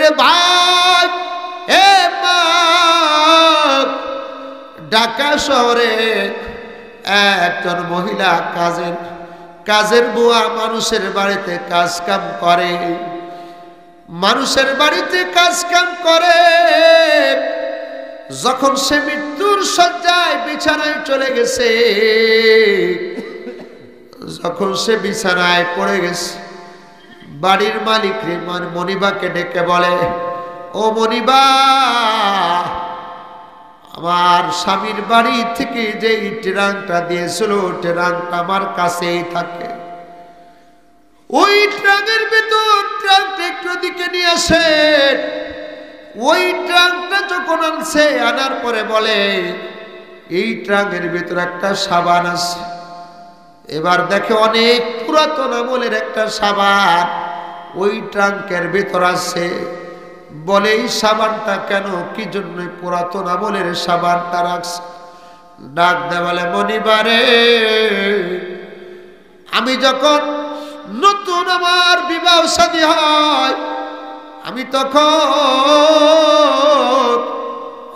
রে ভাই এ মা, ঢাকা শহরে একজন মহিলা কাজের বুয়া মানুষের বাড়িতে কাজ কাম করে, মানুষের বাড়িতে কাজ কাম করে। যখন সে মৃত্যুর শয্যায় বিছানায় চলে গেছে, যখন সে বিছানায় পড়ে গেছে, বাড়ির মালিক রে মনিবাকে ডেকে বলে, ও মনিবা, আমার স্বামীর বাড়ি থেকে যে ট্রাঙ্কটা দিয়েছিল ট্রাঙ্কটা আমার কাছেই থাকে, ওই ট্রাঙ্কের ভিতর ট্রাঙ্কটা একটু দিকে নিয়ে আসে। ওই ট্রাঙ্কটা যখন আনছে, আনার পরে বলে এই ট্রাঙ্কের ভিতর একটা সাবান আছে। এবার দেখে অনেক পুরাতন আমলের একটা সাবান ওই ট্রাঙ্কের ভিতর আছে। বলে এই সাবানটা কেন, কি জন্য পুরাতন আমলের সাবানটা রাখছে? ডাক দে বলে, মনিবারে, আমি যখন নতুন আমার বিবাহ শাদী হয়, আমি তখন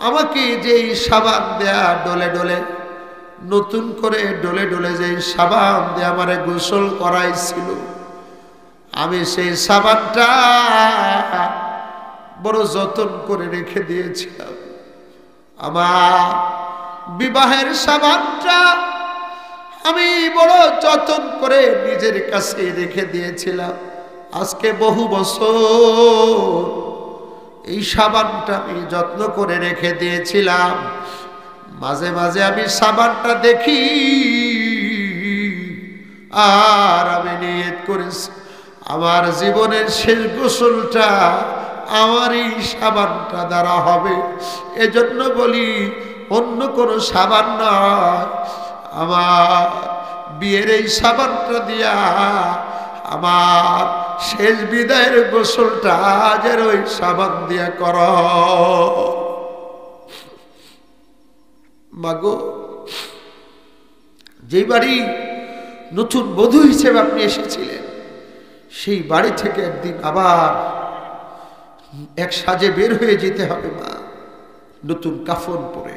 আমাকে যেই সাবান দেয়া ডলে ডলে, নতুন করে ডলে ডলে যেই সাবান দিয়ে আমারে গোসল করাইছিল, আমি সেই সাবানটা বড় যত্ন করে রেখে দিয়েছিলাম। আমার বিবাহের সাবানটা আমি বড় যত্ন করে নিজের কাছে রেখে দিয়েছিলাম। আজকে বহু বছর এই সাবানটা আমি যত্ন করে রেখে দিয়েছিলাম। মাঝে মাঝে আমি সাবানটা দেখি, আর আমি নিয়ত করেছি আমার জীবনের শেষ গোসলটা আমার এই সাবানটা দ্বারা হবে। এজন্য বলি, অন্য কোনো সাবান নয়, আমার বিয়ের এই সাবানটা দিয়া আমার শেষ বিদায়ের গোসলটা আজের ওই সাবান দিয়া কর। মাগো, যেই বাড়ি নতুন বধূ হিসেবে আপনি এসেছিলেন, সেই বাড়ি থেকে একদিন আবার এক সাজে বের হয়ে যেতে হবে মা, নতুন কাফন পরে।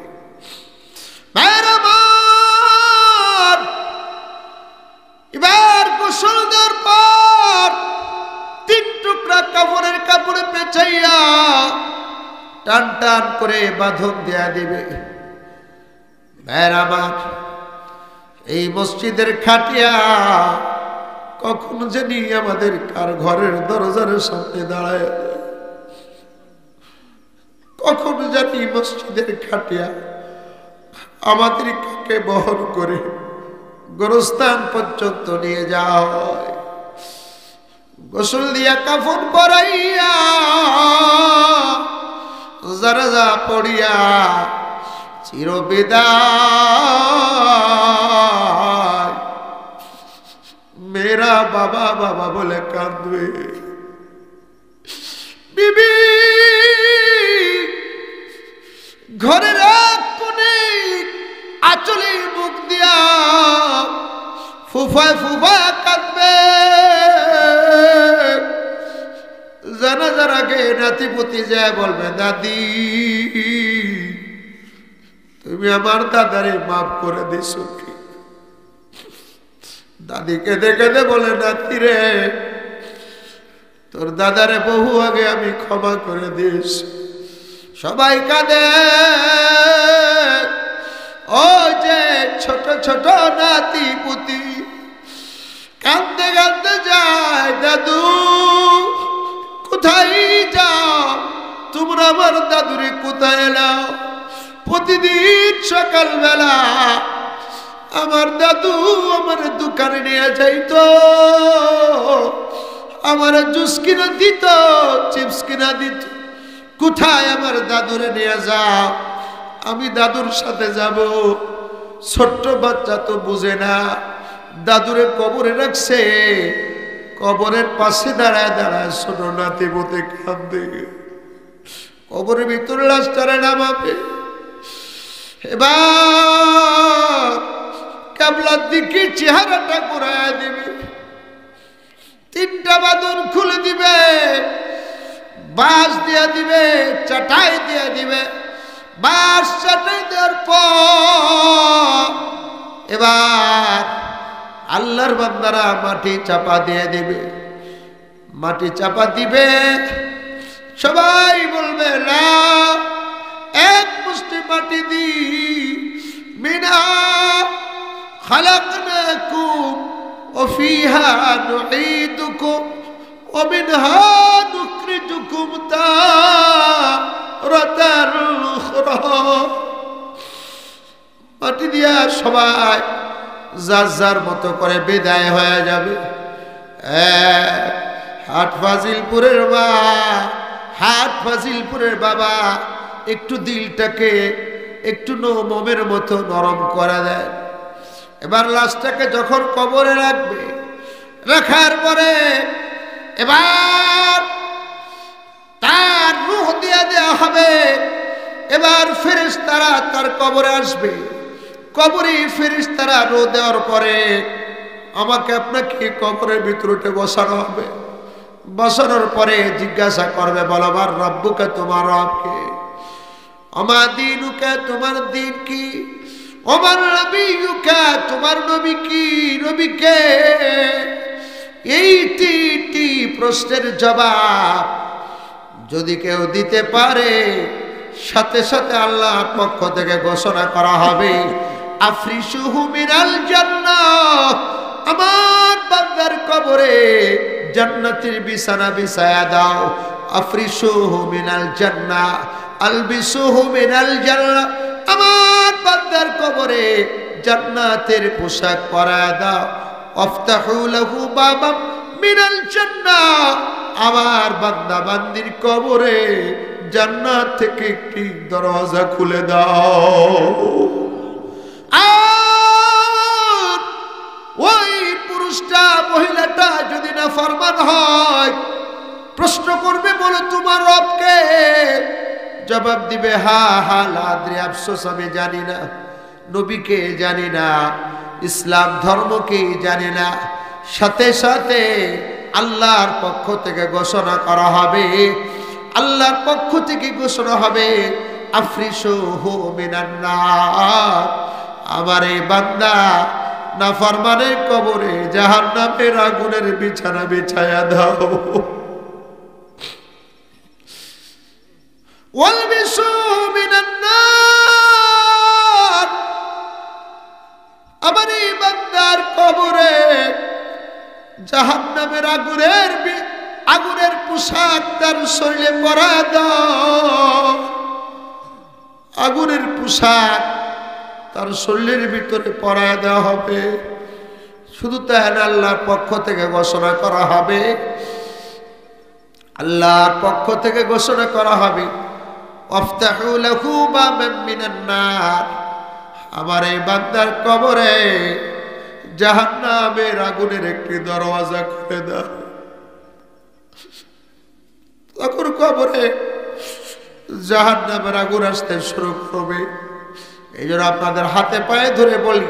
এবার গোসল দেওয়ার পর 3 টুকরা কাপড়ের কাপড়ে পেঁচাইয়া টান টান করে বাঁধন দেয়া দিবে। ভাইয়ের আমার, এই মসজিদের খাটিয়া কখন জানি আমাদের কার ঘরের দরজার সামনে দাঁড়ায়, কখন জানি মসজিদের খাটিয়া আমাদের কাকে বহন করে গোরস্থান পর্যন্ত নিয়ে যাওয়া হয়। গোসল দিয়া কাফন পরাইয়া জানাজা পড়িয়া চিরবিদায় মেরা বাবা বাবা বলে কাঁদবে। বিবি ঘরের এক কোণে আঁচলে মুখ দিয়া ফুফায় ফুফায় কাঁদবে। জানাজার আগে নাতিপুতি যায় বলবে, দাদি তুমি আমার দাদারে মাফ করে দিস কি? দাদি কেঁদে কেঁদে বলে, নাতি রে, তোর দাদারে বহু আগে আমি ক্ষমা করে দিস। সবাই কাঁদে। ও যে ছোট ছোট নাতি পুতি কাঁদতে কাঁদতে যায়, দাদু কোথায় যাও তোমরা? আমার দাদুরে কোথায় এলাও? প্রতিদিন সকালবেলা আমার দাদু আমার দোকানে নিয়ে যাইতো, আমার জুস কিনে দিত, চিপস কিনা দিত। কোথায় আমার দাদুরে নিয়ে যাও? আমি দাদুর সাথে যাব। ছোট্ট বাচ্চা তো বুঝে না, দাদুরে কবরে রাখছে, কবরের পাশে দাঁড়ায় দাঁড়ায় ছোট নাতি বতে কাঁদবে। কবরের ভিতরে লাশটারে নামাবে। এবার কাবলার দিকে চেহারাটা ঘুরাইয়া দিবে, 3টা বাঁধন খুলে দিবে। বাঁশ দিয়ে দিবে, চাটাই দিয়ে দিবে। বাঁশ চাটাই দেওয়ার পর এবার আল্লাহর বান্দারা মাটি চাপা দিয়ে দিবে। মাটি চাপা দিবে, সবাই বলবে না, এক মুষ্টি মাটি দি, মিনহা খালাকনাকুম ওয়া ফিহা নুঈদুকুম ওয়া মিনহা নুখরিজুকুম তারাতান উখরা। মাটি দিয়া সবাই যার যার মতো করে বিদায় হয়ে যাবে। হাট ফাজিলপুরের মা, হাট ফাজিলপুরের বাবা একটু দিলটাকে একটু মোমের মতো নরম করে দেয়। এবার লাশটাকে যখন কবরে রাখবে, রাখার পরে এবার তার রূহ দিয়ে দেওয়া হবে। এবার ফেরেশতারা তার কবরে আসবে। কবরে ফেরেশতারা রূহ দেওয়ার পরে আমাকে আপনাকে কবরের ভিতরে বসানো হবে। বসানোর পরে জিজ্ঞাসা করবে, বলো আমার রব্বুকে, তোমার রবকে, আমার দিনুকে, তোমার দিন কি, আমার নবীকে, তোমার নবী কি, নবীকে। এই তিনটি প্রশ্নের জবাব যদি কেউ দিতে পারে, সাথে সাথে আল্লাহর পক্ষ থেকে ঘোষণা করা হবে, আফরিশুহু মিনাল জান্নাহ, আমার বান্দার কবরে জান্নাতের বিছানা বিছায়া দাও। আফরিশুহু মিনাল জান্নাহ আলবিসুহু মিনাল জান্নাহ, আমার বান্দার কবরে জান্নাতের পোশাক পরায়া দাও। আফতাহু লাহু বাবাম মিনাল জান্নাহ, আমার বান্দা বান্দির কবরে জান্নাত থেকে একটি দরজা খুলে দাও। আর ওই পুরুষটা, মহিলাটা যদি না ফরমান হয়, প্রশ্ন করবে, বলো তোমার রবকে। জবাব দিবে, হা হা লাদ্রি, আফসোস আমি জানি না, নবীকে জানি না, ইসলাম ধর্মকে জানি না। সাথে সাথে আল্লাহর পক্ষ থেকে ঘোষণা করা হবে, আল্লাহর পক্ষ থেকে ঘোষণা হবে, আফরিশুহু মিনান নার, আমার এই বান্দা নাফরমানের কবরে জাহান্নামের আগুনের বিছানা বিছায়া দাও। ওয়ালবিসুহু মিনান নার, আমার এই বান্দার কবরে জাহান্নামের আগুনের পোশাক তার শরীরে পরায়া দাও। আগুনের পোশাক তার শরীরের ভিতরে পরায়া দেওয়া হবে। শুধু তাই না, আল্লাহর পক্ষ থেকে ঘোষণা করা হবে, আল্লাহর পক্ষ থেকে ঘোষণা করা হবে, আফতাহু লাহু বাবাম মিনান নার, আমার এই বান্দার কবরে জাহান্নামের আগুনের একটি দরওয়াজা খুলে দাও। তখন কবরে জাহান্নামের আগুন আসতে শুরু করবে। এই জন্য আপনাদের হাতে পায়ে ধরে বলি,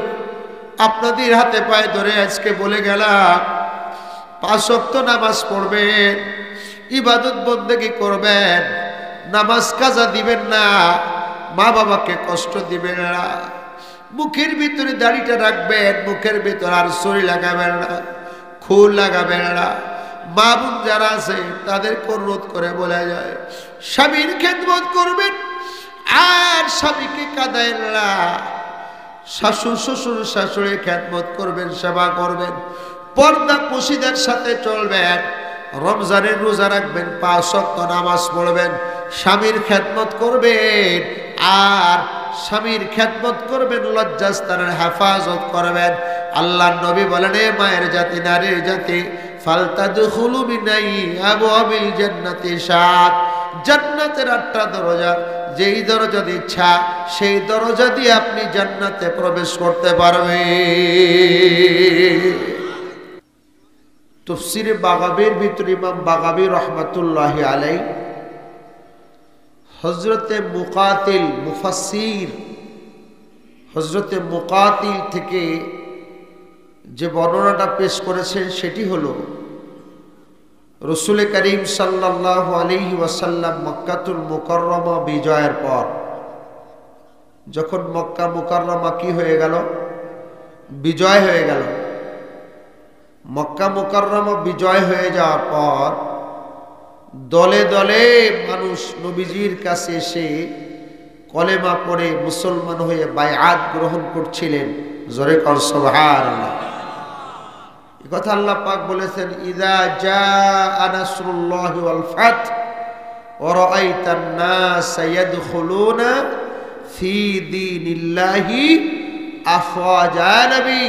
আপনাদের হাতে পায়ে ধরে আজকে বলে গেলাম, 5 ওয়াক্ত নামাজ পড়বেন, ইবাদত বন্দেগী করবেন, নামাজ কাজা দিবেন না, মা বাবাকে কষ্ট দিবেন না, মুখের ভিতরে দাড়িটা রাখবেন, মুখের ভিতরে আর ছড়ি লাগাবেন না, খুল লাগাবেন না। মা বোন যারা আছে তাদেরকে অনুরোধ করে বলা যায়, স্বামীর খেদমত করবেন আর স্বামীকে কাঁদায়েন না। শাশুড় শ্বশুর শাশুড়ির খেদমত করবেন, সেবা করবেন, পর্দা পশিদের সাথে চলবেন, রমজানের রোজা রাখবেন, 5 ওয়াক্ত নামাজ পড়বেন, স্বামীর খেদমত করবেন আর স্বামীর খেদমত করবেন, লজ্জাস্থানের হেফাজত করবেন। আল্লাহর নবী বলেন, এ মায়ের জাতি, নারীর জাতি, ফালতাদখুলু মিন আবওয়াবিল জান্নাতি 7, জান্নাতের 8টা দরজা, যেই দরজা দিয়ে ইচ্ছা সেই দরজা দিয়ে আপনি জান্নাতে প্রবেশ করতে পারবেন। তাফসীরে বাগাবীর ভিতরে ইমাম বাগাবী রহমাতুল্লাহি আলাইহি হযরতে মুকাতিল মুফাসসির হযরতে মুকাতিল থেকে যে বর্ণনাটা পেশ করেছেন সেটি হলো, রসুল করিম সাল্লাল্লাহু আলাইহি ওয়াসাল্লাম মক্কাতুল মুকাররমা বিজয়ের পর যখন মক্কা মুকাররমা কি হয়ে গেল, বিজয় হয়ে গেল, মক্কা মুকাররমা বিজয় হয়ে যাওয়ার পর দলে দলে মানুষ নবীজির কাছে এসে কলেমা পড়ে মুসলমান হয়ে বায়আত গ্রহণ করছিলেন। জোরে কর সুবহানাল্লাহ। এই কথা আল্লাহ পাক বলেছেন, ইযা জাআ নাসরুল্লাহি ওয়াল ফাত ওয়া রাআইতান নাস ইয়াদখুলুনা ফি দীনিল্লাহি আফওয়াজা। নবী,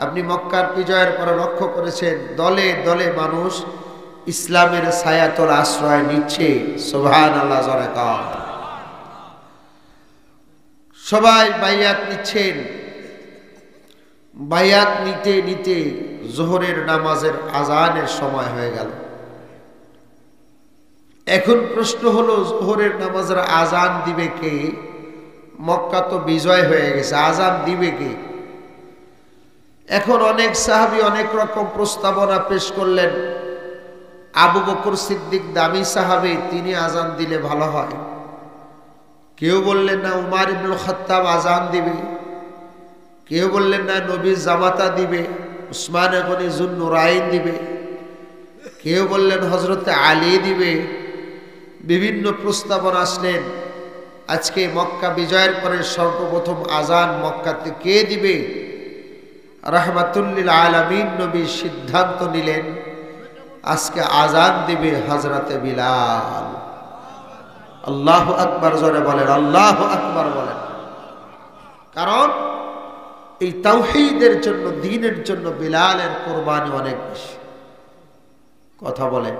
আপনি মক্কার বিজয়ের পরে লক্ষ্য করেছেন দলে দলে মানুষ ইসলামের ছায়াতল আশ্রয় নিচ্ছে। সুবহানাল্লাহ। জোরে কর। সবাই বাইয়াত নিচ্ছেন। বাইয়াত নিতে নিতে জোহরের নামাজের আজানের সময় হয়ে গেল। এখন প্রশ্ন হলো, জোহরের নামাজের আজান দিবে কে? মক্কা তো বিজয় হয়ে গেছে, আজান দিবে কে? এখন অনেক সাহাবী অনেক রকম প্রস্তাবনা পেশ করলেন। আবু বকর সিদ্দিক দামি সাহাবী, তিনি আজান দিলে ভালো হয়। কেউ বললেন না উমর ইবনে খাত্তাব আজান দিবে, কেউ বললেন না নবীর জামাতা দিবে, উসমান গনি যুন্নুরাইন দিবে, কেউ বললেন হযরতে আলী দিবে। বিভিন্ন প্রস্তাবনা আসলেন। আজকে মক্কা বিজয়ের পরে সর্বপ্রথম আজান মক্কাতে কে দিবে? রাহমাতুল লিল আলামিন নবী সিদ্ধান্ত নিলেন আজকে আজান দিবে হযরতে বিলাল। আল্লাহু আকবার। জোরে বলেন আল্লাহু আকবার বলেন। কারণ এই তাওহীদের জন্য, দ্বীনের জন্য বিলালের কুরবানি অনেক বেশি। কথা বলেন।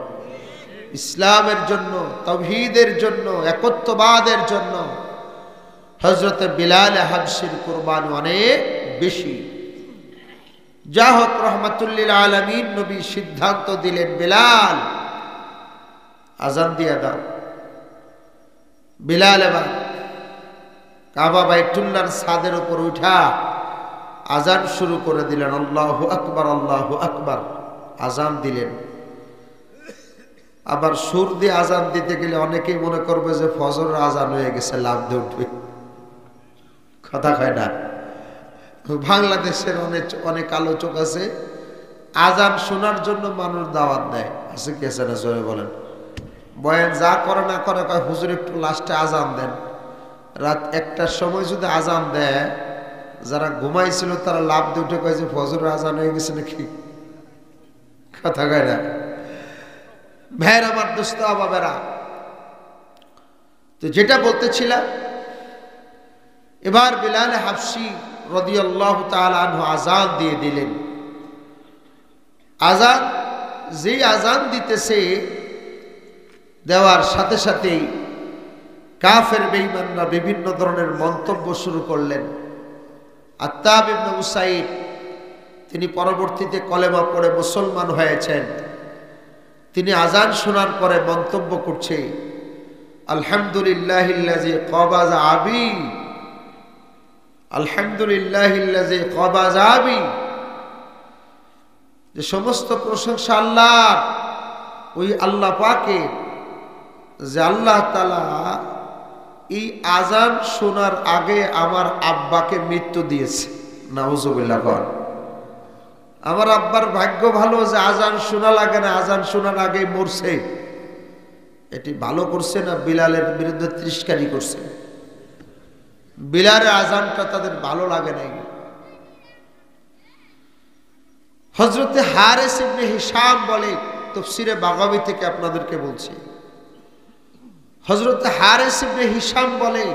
ইসলামের জন্য, তাওহীদের জন্য, একত্ববাদের জন্য হযরতে বিলাল হাবশির কুরবানি অনেক বেশি। যা হোক, রাহমাতুল লিল আলামিন নবী সিদ্ধান্ত দিলেন, বিলাল আজান দিয়ে দাও। বিলাল এবার কাবা বাইতুল্লাহর ছাদের উপর উঠা আজান শুরু করে দিলেন। আল্লাহু আকবার, আল্লাহু আকবার আজান দিলেন। আবার সুর দিয়ে আজান দিতে গেলে অনেকেই মনে করবে যে ফজরের আজান হয়ে গেছে, লাভ দিয়ে উঠবে। কথা কয় না? বাংলাদেশের অনেক আলোচক আছে, আজান শোনার জন্য মানুষ দাওয়াত দেয়। আছে কি আছে না? জোরে বলেন। বয়ান যা করে না করে কয় হুজুর একটু লাস্টে আজান দেন। রাত 1টার সময় যদি আজান দেয়, যারা ঘুমাইছিল তারা লাভ দিয়ে উঠে কয় যে ফজরের আজান হয়ে গেছে নাকি। কথা কয় না? ভাইয়ের আমার, দোস্ত বাবারা, তো যেটা বলতেছিলাম, এবার বিলাল হাবশি রাদিয়াল্লাহু তাআলা আনহু আজান দিয়ে দিলেন। আজান যেই আজান দিতেছে, দেওয়ার সাথে সাথেই কাফের বেঈমানরা বিভিন্ন ধরনের মন্তব্য শুরু করলেন। আত্তাব ইবনে উসাইদ, তিনি পরবর্তীতে কলেমা পড়ে মুসলমান হয়েছেন, তিনি আজান শোনার পরে মন্তব্য করছে, আলহামদুলিল্লাহিল্লাযী ক্বাবাযা আবি, আলহামদুলিল্লাহিল্লাযী ক্বাবাযা আবি। যে সমস্ত প্রশংসা আল্লাহর, ওই আল্লাহ পাকের, যে আল্লাহ তাআলা এই আজান শোনার আগে আমার আব্বাকে মৃত্যু দিয়েছে। নাউজুবিল্লাহ। আমার আব্বার ভাগ্য ভালো যে আজান শোনা লাগে না, আজান শোনার আগে মরছে। এটি ভালো করছে না বিলালের বিরুদ্ধে তিরস্কারি করছে? বিলালের আজানটা তাদের ভালো লাগে নাই। হযরতে হারিস ইবনে হিশাম বলে, তাফসীরে বাগাবী থেকে আপনাদেরকে বলছি, হযরতে হারিস ইবনে হিশাম বলে,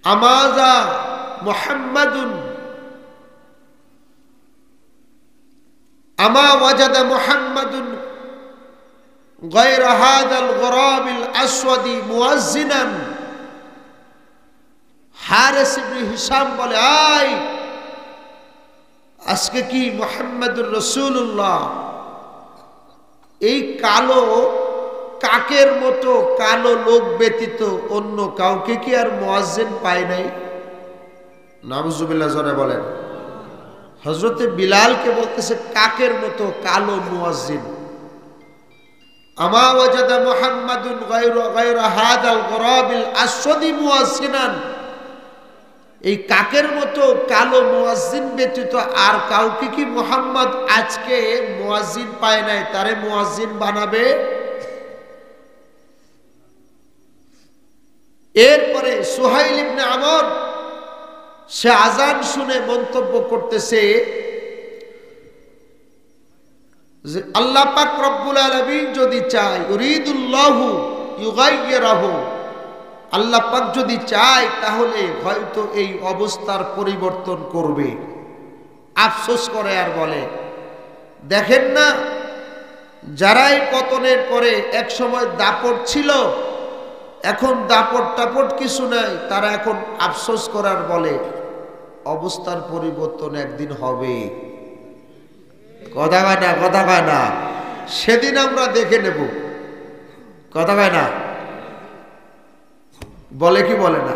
আমাযা মুহাম্মাদুন আমা ওয়াজাদা মুহাম্মাদুন গায়রা হাযাল গুরাবিল আসওয়াদি মুয়াজ্জিনান। হারিস ইবনে হিশাম বলে, আয় আজকে কি মুহাম্মাদুর রাসূলুল্লাহ এই কালো কাকের মতো কালো লোক ব্যতীত অন্য কাউকে কি আর মুয়াজ্জিন পায় নাই? নাউজুবিল্লাহ। জোরে বলেন। হযরতে বিলালকে বলতেছে কাকের মতো কালো মুয়াজ্জিন। আমা ওয়াজাদা মুহাম্মাদুন গায়রা হাদাল গরাবিল আসওয়াদি মুয়াজ্জিনান। এই কাকের মতো কালো মুয়াজ্জিন ব্যতীত আর কাউকে কি মুহাম্মদ আজকে মুয়াজ্জিন পায় নাই, তারে মুয়াজ্জিন বানাবে? এরপরে সুহাইল ইবনে আমর সে আজান শুনে মন্তব্য করতেছে যে আল্লাহ পাক রব্বুল আলামিন যদি চায়, ইউরিদুল্লাহু ইউগাইয়িরাহু, আল্লাহ পাক যদি চায় তাহলে হয়তো এই অবস্থার পরিবর্তন করবে। আফসোস করে আর বলে, দেখেন না যারাই পতনের পরে এক সময় দাপট ছিল, এখন দাপট টাপট কিছু নাই, তারা এখন আফসোস করার বলে অবস্থার পরিবর্তন একদিন হবে। কথা কয় না, কথা কয় না, সেদিন আমরা দেখে নেব। কথা কয় না, বলে কি বলে না?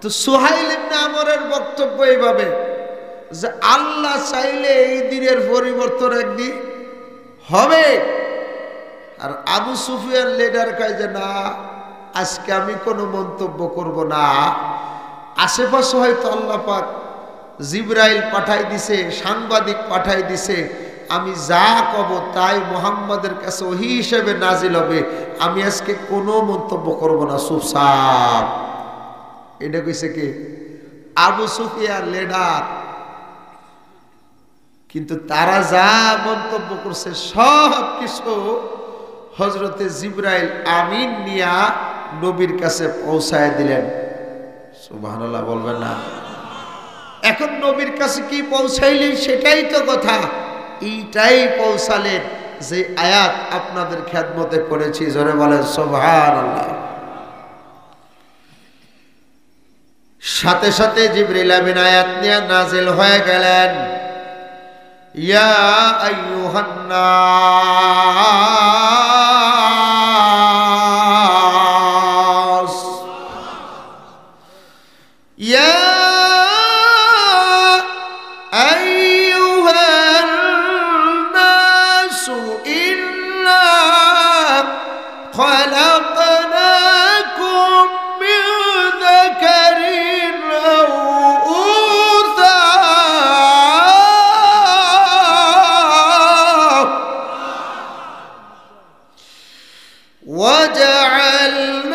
তো সুহাইল ইবনে আমরের বক্তব্য এইভাবে যে আল্লাহ চাইলে এই দিনের পরিবর্তন একদিন হবে। আর আবু সুফিয়ান লিডার কয় যে না, আজকে আমি কোনো মন্তব্য করব না। আশেপাশে হয়তো আল্লাহ পাক জিবরাইল পাঠাই দিছে, সাংবাদিক পাঠাই দিছে, আমি যা কব তাই মুহাম্মাদের কাছে ওহী হিসেবে নাজিল হবে, আমি আজকে কোনো মন্তব্য করব না, চুপচাপ। এটা কইছে কি? আবু সুফিয়ান লিডার। কিন্তু তারা যা মন্তব্য করছে সব কিছু হযরতে জিবরাইল আমিন নিয়া নবীর কাছে পৌঁছায় দিলেন। সুবহানাল্লাহ বলবেন না? এখন নবীর কাছে কি পৌঁছাইলেন সেটাই তো কথা। এইটাই পৌঁছালেন যে আয়াত আপনাদের খেদমতে পড়েছি, জোরে বলেন সুবহানাল্লাহ। সাথে সাথে জিবরিল আমিন আয়াত নিয়ে নাজিল হয়ে গেলেন, ইয়া আইয়ুহান নাস, ইয়া আইয়ুহান নাস ইন্না খালাকনাকুম মিন যাকারিন আও উনসা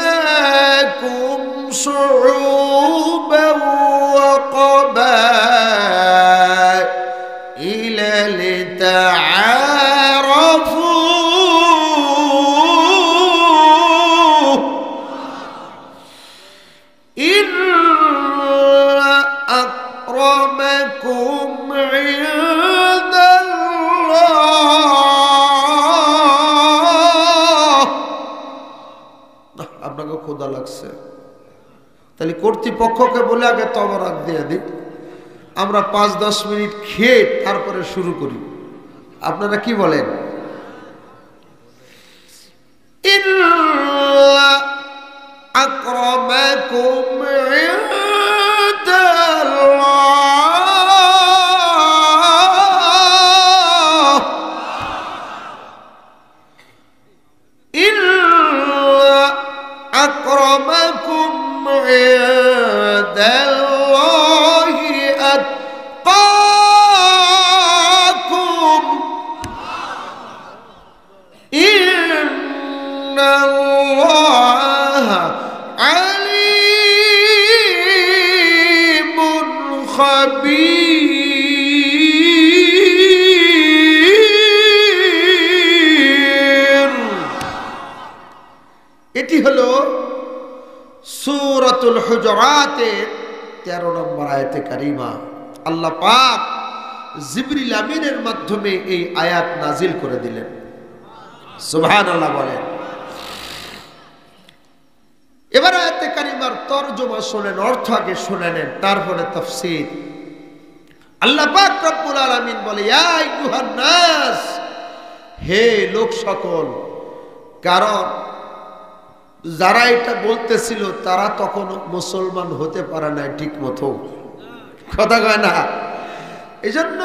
وجعلناكم شعوبا وقبائل لتعارفوا إن أكرمكم عند الله। আপনাকে ক্ষুধা লাগছে, তাহলে কর্তৃপক্ষকে বলে আগে তবরাক দিয়ে দিই, আমরা 5-10 মিনিট খেয়ে তারপরে শুরু করি। আপনারা কি বলেন? ইন্না আকরামাকুম ইনদাল্লাহ, ইন্না আকরামাকুম ইনদাল্লাহি আতকাকুম ইন্নাল্লাহা আলিমুন খাবীর। এটি হলো সূরাতুল হুজুরাতের 13 নম্বর আয়াতে কারিমা। আল্লাহ পাক জিবরিল আমিনের মাধ্যমে এই আয়াত নাজিল করে দিলেন। সুবহানাল্লাহ বলেন। এবার আয়াতে কারিমার তরজমা শুনেন, অর্থ আগে শুনে নেন, তারপরে তাফসীর। আল্লাহ পাক রব্বুল আলামিন বলে, ইয়া আইয়ুহান নাস, হে লোক সকল। কারণ যারা এটা বলতেছিল তারা তখন মুসলমান হতে পারে না ঠিক মতো। কথা কয় না? এজন্য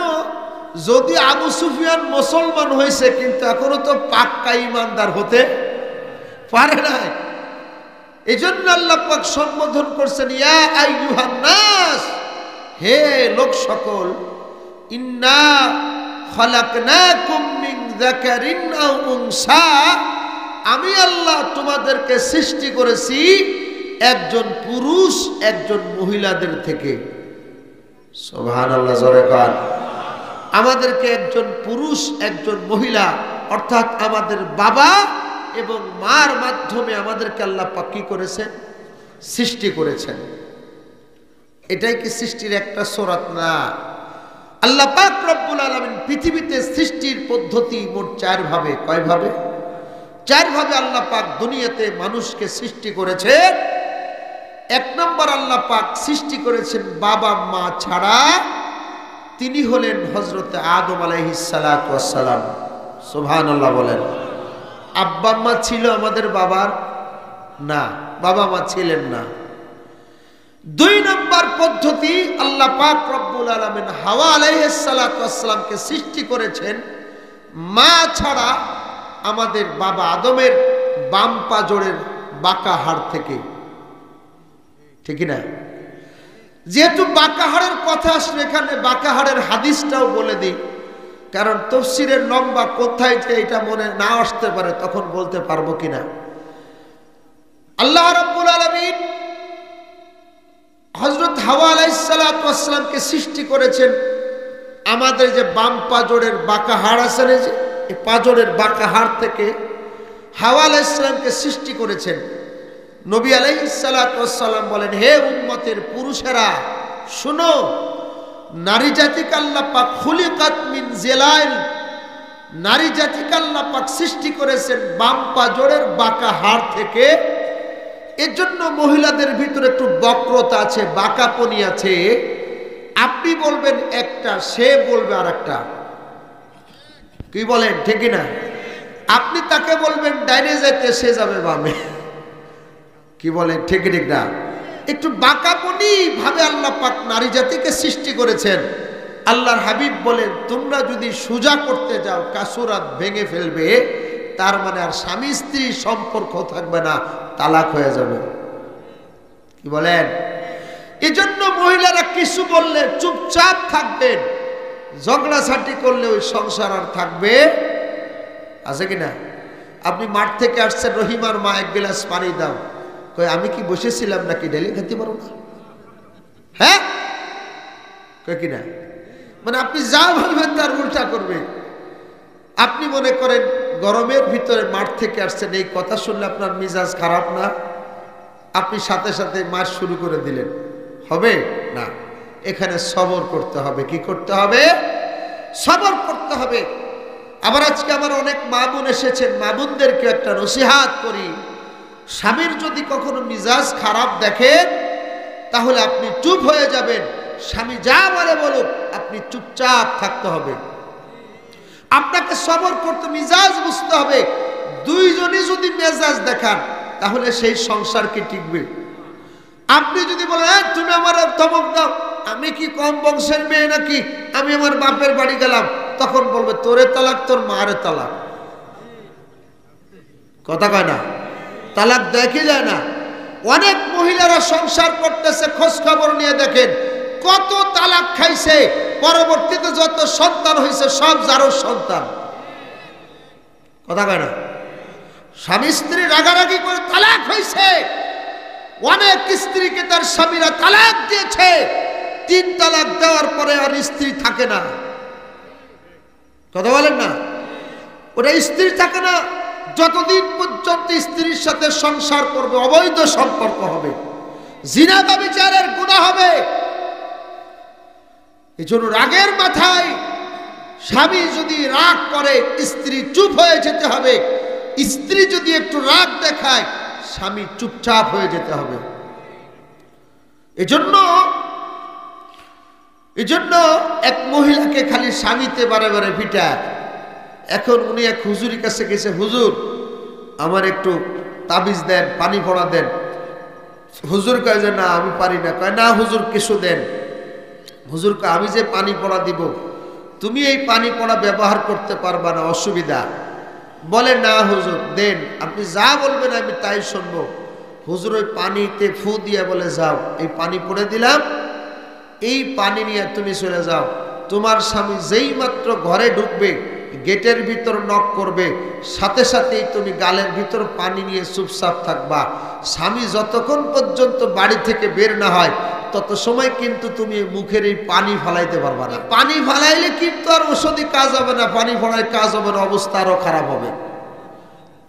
যদি আবু সুফিয়ান মুসলমান হয়েছে কিন্তু এখনো তো পাক্কা ঈমানদার হতে পারে নাই। এজন্য আল্লাহ পাক সম্বোধন করছেন ইয়া আইয়ুহান নাস, হে লোক সকল, ইন্না খালাকনাকুম মিন যাকারিন আও উনসা, আমি আল্লাহ তোমাদেরকে সৃষ্টি করেছি একজন পুরুষ একজন মহিলাদের থেকে। সুবহানাল্লাহ, জোরে বল। আমাদেরকে একজন পুরুষ একজন মহিলা অর্থাৎ আমাদের বাবা এবং মার মাধ্যমে আমাদেরকে আল্লাহ পাক কি করেছেন? সৃষ্টি করেছেন। এটাই কি সৃষ্টির একটা সূরাত না? আল্লাহ পাক রব্বুল আলামিন পৃথিবীতে সৃষ্টির পদ্ধতি মোট 4 ভাবে। কয় ভাবে? 4 ভাবে আল্লাহ পাক দুনিয়াতে মানুষকে সৃষ্টি করেছেন। 1 নম্বর আল্লাহ পাক সৃষ্টি করেছেন বাবা মা ছাড়া, তিনি হলেন হযরতে আদম আলাইহিস সালাতু ওয়াস সালাম। সুবহানাল্লাহ বলেন। আব্বা মা ছিল আমাদের বাবার? না, বাবা মা ছিলেন না। 2 নম্বর পদ্ধতি আল্লাহ পাক রব্বুল আলামিন হাওয়া আলাইহিস সালাতু ওয়াস সালামকে সৃষ্টি করেছেন মা ছাড়া আমাদের বাবা আদমের বাম পাজরের বাঁকা হাড় থেকে। ঠিক না? যেহেতু বাঁকা হাড়ের কথা আসলে এখানে বাঁকা হাড়ের হাদিসটাও বলে দিই, কারণ তাফসীরের লম্বা কোথায় যে এটা মনে না আসতে পারে তখন বলতে পারবো কিনা। আল্লাহ রাব্বুল আলামিন হযরত হাওয়া আলাইহিস সালাতু ওয়াস সালামকে সৃষ্টি করেছেন আমাদের যে বাম পাজরের বাঁকা হাড় আছে না, যে এই পাজরের বাঁকা হাড় থেকে হাওয়া আলাইহিস সালামকে সৃষ্টি করেছেন। নবী আলাইহিস সালাতু ওয়াস সালাম বলেন, হে উম্মতের পুরুষেরা শুনো, নারী জাতিকে আল্লাহ পাক খুলিকাত মিন জিলাইল, নারী জাতিকে আল্লাহ পাক সৃষ্টি করেছেন বাম পাজরের বাঁকা হাড় থেকে। এর জন্য মহিলাদের ভিতরে একটু বক্রতা আছে, বাঁকাপনি আছে। আপনি বলবেন একটা, সে বলবে আরেকটা। কি বলেন? ঠিক না? আপনি তাকে বলবেন ডাইনে যেতে, সে যাবে বামে। কি বলেন? ঠিক ঠিক না? একটু বাঁকাপনি ভাবে আল্লাহ পাক নারী জাতিকে সৃষ্টি করেছেন। আল্লাহর হাবিব বলেন, তোমরা যদি সোজা করতে যাও কাসুরাত ভেঙে ফেলবে, তার মানে আর স্বামী স্ত্রী সম্পর্ক থাকবে না, তালাক হয়ে যাবে। কি বলেন? এজন্য মহিলারা কিছু বললে চুপচাপ থাকবেন, ঝগড়াঝাটি করলে ওই সংসার আর থাকবে আছে কিনা? আপনি মাঠ থেকে আসছেন, রহিমার মা 1 গ্লাস পানি দাও, কই আমি কি বসেছিলাম নাকি ডেলি খেতে পারো না? হ্যাঁ কই কিনা? মানে আপনি যা বলবেন তার উল্টা করবে। আপনি মনে করেন গরমের ভিতরে মাঠ থেকে আসছেন, এই কথা শুনলে আপনার মিজাজ খারাপ না? আপনি সাথে সাথে মার শুরু করে দিলেন, হবে না। এখানে সবর করতে হবে। কি করতে হবে? সবর করতে হবে। আবার আজকে আমার অনেক মা বোন এসেছেন, মা বোনদেরকে একটা নসিহাত করি, স্বামীর যদি কখনো মিজাজ খারাপ দেখেন তাহলে আপনি চুপ হয়ে যাবেন। স্বামী যা বলে বলুক, আপনি চুপচাপ থাকতে হবে। আপনাকে সবর করতে, মিজাজ বুঝতে হবে। দুইজনই যদি মেজাজ দেখান তাহলে সেই সংসার কি টিকবে? আপনি যদি বলেন তুমি আমার ধমক দাও, আমি কি কম বংশের মেয়ে নাকি, আমি আমার বাপের বাড়ি গেলাম, তখন বলবে তোরে তালাক, তোর মারে তালাক। কথা কয় না? তালাক দেখে যায় না। অনেক মহিলারা সংসার করতেছে, খোঁজ খবর নিয়ে দেখেন কত তালাক খাইছে, পরবর্তীতে যত সন্তান হয়েছে সব যারও সন্তান। কথা কয় না? স্বামী স্ত্রী রাগারাগি করে তালাক হয়েছে। অনেক স্ত্রীকে তার স্বামীরা তালাক দিয়েছে, 3 তালাক দেওয়ার পরে আর স্ত্রী থাকে না। কথা বলেন না? ওটা স্ত্রী থাকে না যতদিন পর্যন্ত স্ত্রীর সাথে সংসার করবে, অবৈধ সম্পর্ক হবে, জিনা ব্যভিচারের গুনাহ হবে। এজন্য রাগের মাথায় স্বামী যদি রাগ করে স্ত্রী চুপ হয়ে যেতে হবে, স্ত্রী যদি একটু রাগ দেখায় স্বামী চুপচাপ হয়ে যেতে হবে। এজন্য এক মহিলাকে খালি স্বামীতে বারে বারে পিটায়। এখন উনি এক হুজুরের কাছে গেছে, হুজুর আমার একটু তাবিজ দেন, পানি পড়া দেন। হুজুর কয় যে না আমি পারি না। কয় না হুজুর কিছু দেন। হুজুরকে আমি যে পানি পড়া দিব, তুমি এই পানি পড়া ব্যবহার করতে পারবা না, অসুবিধা। বলে না হুজুর দেন, আপনি যা বলবেন আমি তাই শুনবো। হুজুর ওই পানিতে ফু দিয়ে বলে যাও, এই পানি পড়ে দিলাম, এই পানি নিয়ে তুমি চলে যাও। তোমার স্বামী যেই মাত্র ঘরে ঢুকবে, গেটের ভিতর নক করবে, সাথে সাথেই তুমি গালের ভিতর পানি নিয়ে চুপচাপ থাকবা। স্বামী যতক্ষণ পর্যন্ত বাড়ি থেকে বের না হয় তত সময় কিন্তু তুমি মুখের এই পানি ফালাইতে পারবা না। পানি ফালাইলে কিন্তু আর ওষুধই কাজ হবে না, পানি ফলায় কাজ হবে না, অবস্থা আরো খারাপ হবে।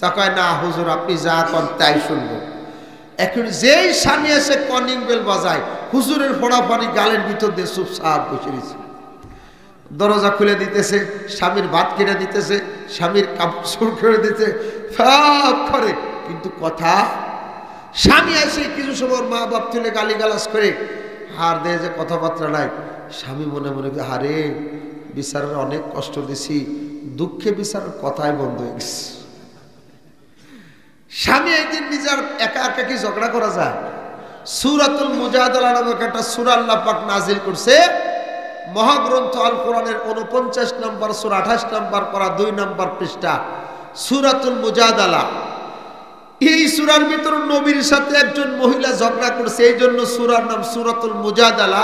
তা কয় না হুজুর আপনি যা করেন তাই শুনবো। এখন যেই স্বামী এসে কলিং বেল বাজায়, হুজুরের ফোড়া পানি গালের ভিতর দিয়ে চুপচাপ বসে রয়েছে। দরজা খুলে দিতেছে, স্বামীর ভাত কিনে দিতেছে, স্বামীর কাপড় চোপড় করে দিতে সব করে, কিন্তু কথা স্বামী আসে কিছু সময় মা বাপ তুলে গালিগালাজ করে হার দেয় যে কথাবার্তা নাই। স্বামী মনে মনে হারে বিচারের অনেক কষ্ট দিছি, দুঃখে বিচারের কথাই বন্ধ হয়ে গেছে। স্বামী একদিন নিজের একা একা কি ঝগড়া করা যায়? সূরাতুল মুজাদালা নামক একটা সূরা আল্লাহ পাক নাজিল করছে, মহাগ্রন্থ আল কোরআনের 49 নম্বর সূরা 28 নম্বর পারা 2 নম্বর পৃষ্ঠা, সূরাতুল মুজাদালা। এই সূরার ভিতর নবীর সাথে একজন মহিলা ঝগড়া করছে, এই জন্য সূরার নাম সূরাতুল মুজাদালা।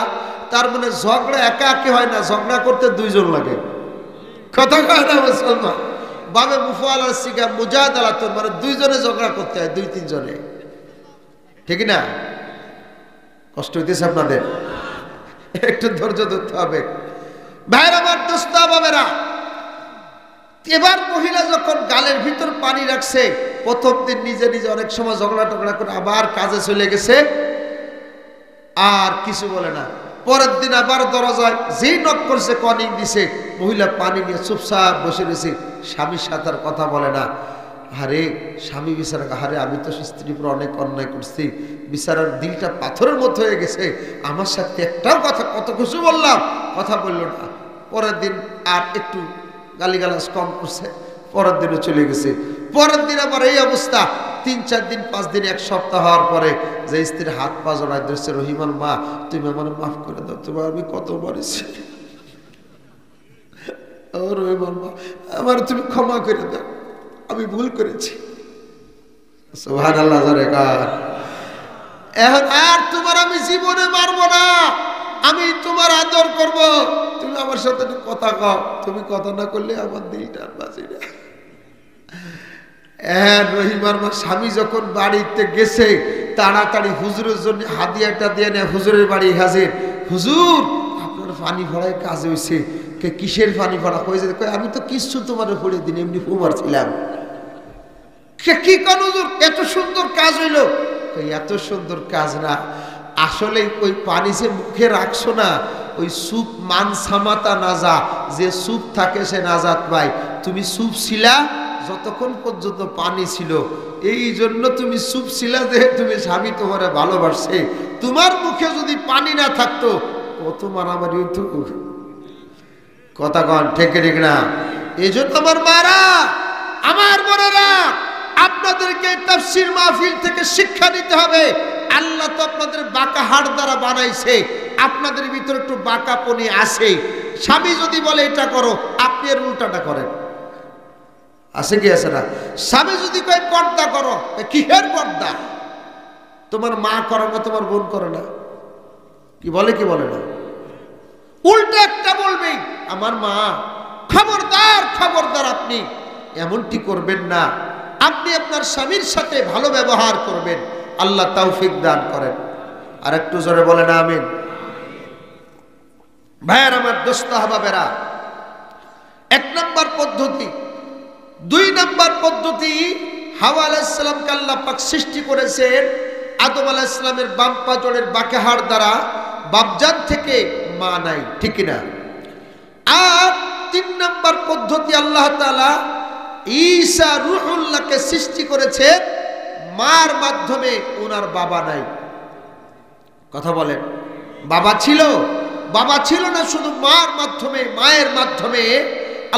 তার মানে ঝগড়া একা একা হয় না, ঝগড়া করতে দুইজন লাগে। কথা কয় না মুসলমান? বাবে মুফালার সিগা মুজাদালা, তো মানে দুইজনে ঝগড়া করতে হয়, 2-3 জনে, ঠিক না? কষ্ট হইতেছে আপনাদের? একটু ধৈর্য ধরতে হবে ভাইরা আমার, দোস্ত বাবেরা। এবার মহিলা যখন গালের ভিতর পানি রাখছে, প্রথম দিন নিজে নিজে অনেক সময় ঝগড়া টগড়া করে আবার কাজে চলে গেছে, আর কিছু বলে না। পরের দিন আবার দরজায় যেই নক করছে, কলিং দিছে, মহিলা পানি নিয়ে চুপচাপ বসে রয়েছে, স্বামীর সাথে আর কথা বলে না। আরে স্বামী বিচারা, আরে আমি তো স্ত্রীর উপর অনেক অন্যায় করছি, বিচারার দিলটা পাথরের মতো হয়ে গেছে, আমার সাথে একটাও কথা, কত কিছু বললাম, কথা বললো না। পরের দিন আর একটু গালিগালাজ কম করছে, পরের দিনও চলে গেছে। পরের দিন আবার এই অবস্থা, 3-4 দিন 5 দিন 1 সপ্তাহ হওয়ার পরে যে স্ত্রীর হাত পা জড়ায় ধরছে, রহিমার মা তুমি আমার মাফ করে দাও, তোমার আমি কত মারিছি, ও রহিমার মা আমার তুমি ক্ষমা করে দাও, আমি ভুল করেছি। সুবহানাল্লাহ। এখন আর তোমার আমি জীবনে মারবো না, আমি তোমার আদর করব, তুমি আমার সাথে কথা কও, তুমি কথা না করলে আমার দিলটা আর বাঁচি না। রহিমার মা স্বামী যখন বাড়িতে গেছে, তাড়াতাড়ি হুজুরের জন্য হাদিয়াটা দিয়ে নেয়, হুজুরের বাড়ি হাজির। হুজুর আপনার পানি ভরায় কাজ হয়েছে। কিসের পানি ভরা হয়েছে? আমি তো কিছু তোমার ভরে দিন, এমনি ফুমার ছিলাম। কি কারণ হুজুর এত সুন্দর কাজ হইলো? এত সুন্দর কাজ না, আসলে ওই পানি যে মুখে রাখছো না, ওই সুপ মান সামাতা নাজা, যে সুপ থাকে সে নাজাত পায়। তুমি সুপ ছিলা যতক্ষণ পর্যন্ত পানি ছিল, এই জন্য তুমি সুপ ছিলা যে তুমি স্বামী তোমার ভালোবাসছে। তোমার মুখে যদি পানি না থাকতো কত মারামারি হইতো। কথা কন ঠিক ঠিক না? এই জন্য আমার মারা, আমার বোনেরা, আপনাদেরকে তাফসীর মাহফিল থেকে শিক্ষা নিতে হবে। আল্লাহ তো আপনাদের বাঁকা হাড় দ্বারা বানাইছে, আপনাদের ভিতরে একটু বাঁকাপনি আছে। স্বামী যদি বলে এটা করো, আপনি এর উল্টাটা করেন, আছে কি আছে না? স্বামী যদি কয় পর্দা করো, কিসের পর্দা? তোমার মা করে না, তোমার বোন করে না, কি বলে কি বলে না? উল্টা একটা বলবে আমার মা। খবরদার খবরদার, আপনি এমনটি করবেন না। আপনি আপনার স্বামীর সাথে ভালো ব্যবহার করবেন, আল্লাহ তৌফিক দান করেন। আর একটু জোরে বলেন আমিন। ভাইয়ের আমার, দোস্ত আহবাবেরা, 1 নম্বর পদ্ধতি। 2 নম্বর পদ্ধতি, হাওয়া আলাইহিস সালামকে আল্লাহ পাক সৃষ্টি করেছেন আদম আলাইহিস সালামের বাম পা জোড়ের বাঁকা হাড় দ্বারা, বাপজান থেকে মা নাই, ঠিক না? আর 3 নম্বর পদ্ধতি, আল্লাহ তাআলা ঈসা রূহুল্লাহকে সৃষ্টি করেছে মার মাধ্যমে, ওনার বাবা নাই। কথা বলেন, বাবা ছিল? বাবা ছিল না, শুধু মার মাধ্যমে, মায়ের মাধ্যমে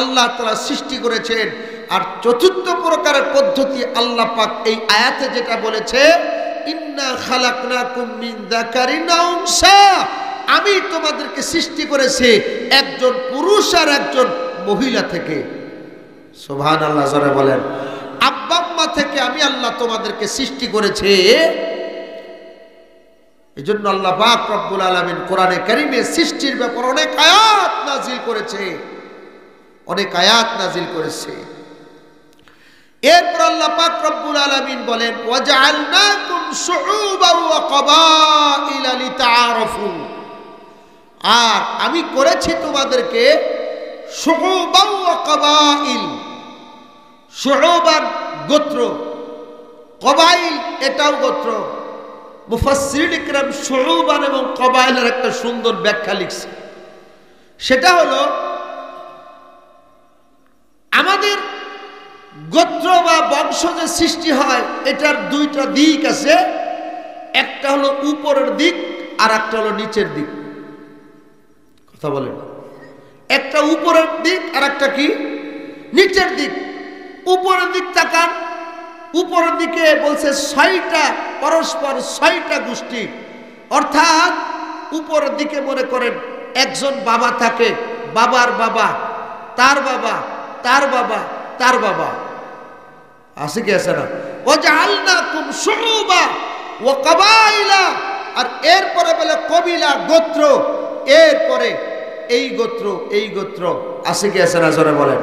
আল্লাহ তাআলা সৃষ্টি করেছেন। আর 4র্থ প্রকারের পদ্ধতি আল্লাহ পাক এই আয়াতে যেটা বলেছে, ইন্না খালাকনাকুম মিন যাকারিন ওয়া উনসা, আমি তোমাদেরকে সৃষ্টি করেছি একজন পুরুষ আর একজন মহিলা থেকে। সুবহানাল্লাহ, জোরে বলেন। আব্বা আম্মা থেকে আমি আল্লাহ তোমাদেরকে সৃষ্টি করেছি। এজন্য আল্লাহ পাক রব্বুল আলামিন কোরআনে কারীমে সৃষ্টির ব্যাপারে অনেক আয়াত নাজিল করেছে, অনেক আয়াত নাজিল করেছে। এরপর আল্লাহ পাক রব্বুল আলামিন বলেন ওয়াজআলনাকুম শুউবান ওয়া ক্বাবাইলা লিতাআরাফু, আর আমি করেছি তোমাদেরকে শুউবান ওয়া ক্বাবাইল, শুউবান গোত্র, ক্বাবাইল এটাও গোত্র। মুফাসসিরিন ইকরাম শুউবান এবং ক্বাবাইলের একটা সুন্দর ব্যাখ্যা লিখছে। সেটা হলো আমাদের গোত্র বা বংশ যে সৃষ্টি হয় এটার দুইটা দিক আছে, একটা হলো উপরের দিক আর একটা হলো নিচের দিক। কথা বলেন, একটা উপরের দিক আর একটা কি নিচের দিক। উপরের দিক তাকান, উপরের দিকে বলছে 6টা পরস্পর 6টা গোষ্ঠী, অর্থাৎ উপরের দিকে মনে করেন একজন বাবা থাকে, বাবার বাবা, তার বাবা, তার বাবা, তার বাবা, আছে কি আছে না? ওয়াজআলনাকুম শুউবা ওয়া ক্বাবাইলা, আর এরপরে বলে কবিলা, গোত্র, এরপরে এই গোত্র, এই গোত্র, আছে কি আছে না? জোরে বলেন।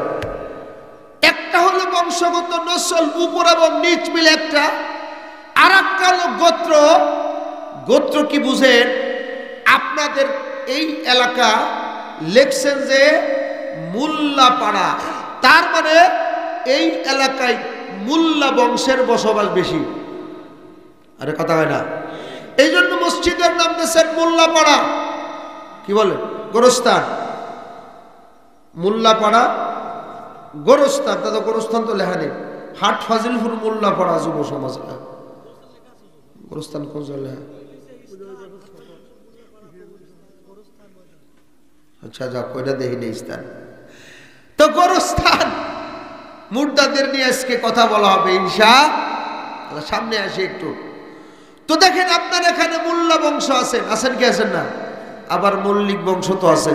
একটা হলো বংশগত নসল, উপর এবং নিচ মিলে একটা, আর একটা হলো গোত্র। গোত্র কি বুঝেন? আপনাদের এই এলাকা লেখছেন যে মোল্লাপাড়া, তার মানে এই এলাকায় মোল্লা বংশের বসবাস বেশি। আরে কথা হয় না? এই জন্য মসজিদের নাম দিয়েছেন মোল্লাপাড়া। কি বলে? গোরস্থান। মোল্লাপাড়া গোরস্থান, তা তো গোরস্থান তো লেখা নেই। হাট ফাজিলপুর মোল্লাপাড়া যুব সমাজ, গোরস্থান কোন লেখা? আচ্ছা যাক, ওইটা দেখি নেই স্থান। তো গোরস্থান মুর্দাদের নিয়ে আজকে কথা বলা হবে ইনশাআল্লাহ। সামনে আসি একটু। তো দেখেন আপনার এখানে মোল্লা বংশ আছেন, আছেন কি আছেন না? আবার মল্লিক বংশ তো আছে,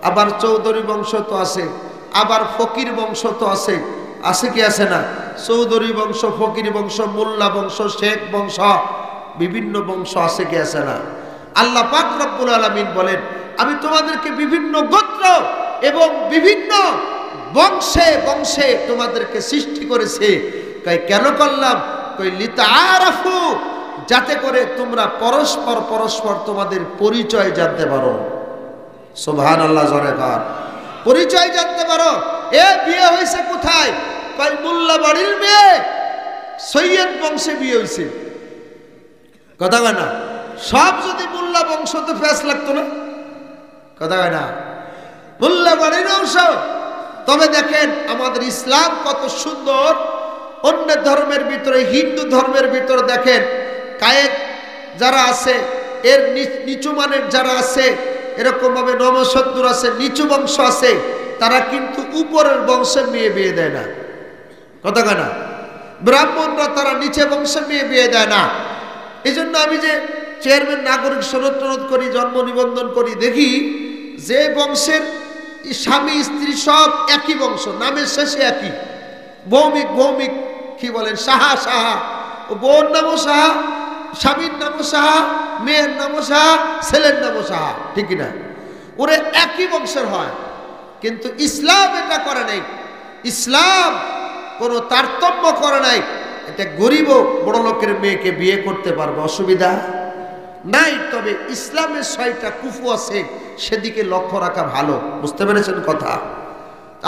আবার চৌধুরী বংশ তো আছে, আবার ফকির বংশ তো আছে, আছে কি আছে না? চৌধুরী বংশ, ফকির বংশ, মোল্লা বংশ, শেখ বংশ, বিভিন্ন বংশ আছে কি আছে না? আল্লাহ পাক রব্বুল আলামিন বলেন আমি তোমাদেরকে বিভিন্ন গোত্র এবং বিভিন্ন বংশে বংশে তোমাদেরকে সৃষ্টি করেছে। কেন করলাম? কই লিতাআরাফু, যাতে করে তোমরা পরস্পর পরস্পর তোমাদের পরিচয় জানতে পারো। সুবহানাল্লাহ, জোরে বল। পরিচয় জানতে পারো। এ বিয়ে হয়েছে কোথায়? কই মোল্লা বাড়ির মেয়ে, সৈয়দ বংশে বিয়ে হয়েছে। কথা কয় না? সব যদি মোল্লা বংশ তো ফেস লাগতো না। কথা কয় না? মোল্লা বাড়ির অংশ। তবে দেখেন আমাদের ইসলাম কত সুন্দর। অন্য ধর্মের ভিতরে, হিন্দু ধর্মের ভিতরে দেখেন কায়েক যারা আছে, এর নিচু মানের যারা আছে, এরকম ভাবে নমসদ্দুর আছে, নিচু বংশ আছে, তারা কিন্তু উপরের বংশে মেয়ে বিয়ে দেয় না। কথা কয় না? ব্রাহ্মণরা তারা নিচে বংশে মেয়ে বিয়ে দেয় না। এই জন্য আমি যে চেয়ারম্যান নাগরিক সনদ টনদ করি, জন্ম নিবন্ধন করি, দেখি যে বংশের স্বামী স্ত্রী সব একই বংশ, নামের শেষে একই, ভৌমিক ভৌমিক, কি বলেন, সাহা সাহা, ও বোন নামও সাহা, স্বামীর নামও সাহা, মেয়ের নামও সাহা, ছেলের নামও সাহা, ঠিক না? ওরে একই বংশের হয়। কিন্তু ইসলাম এটা করে নাই। ইসলাম কোনো তারতম্য করে নাই। এটা গরিব বড় লোকের মেয়েকে বিয়ে করতে পারবে, অসুবিধা নাই। তবে ইসলামের 6টা কুফু আছে, সেদিকে লক্ষ্য রাখা ভালো। বুঝতে পেরেছেন কথা?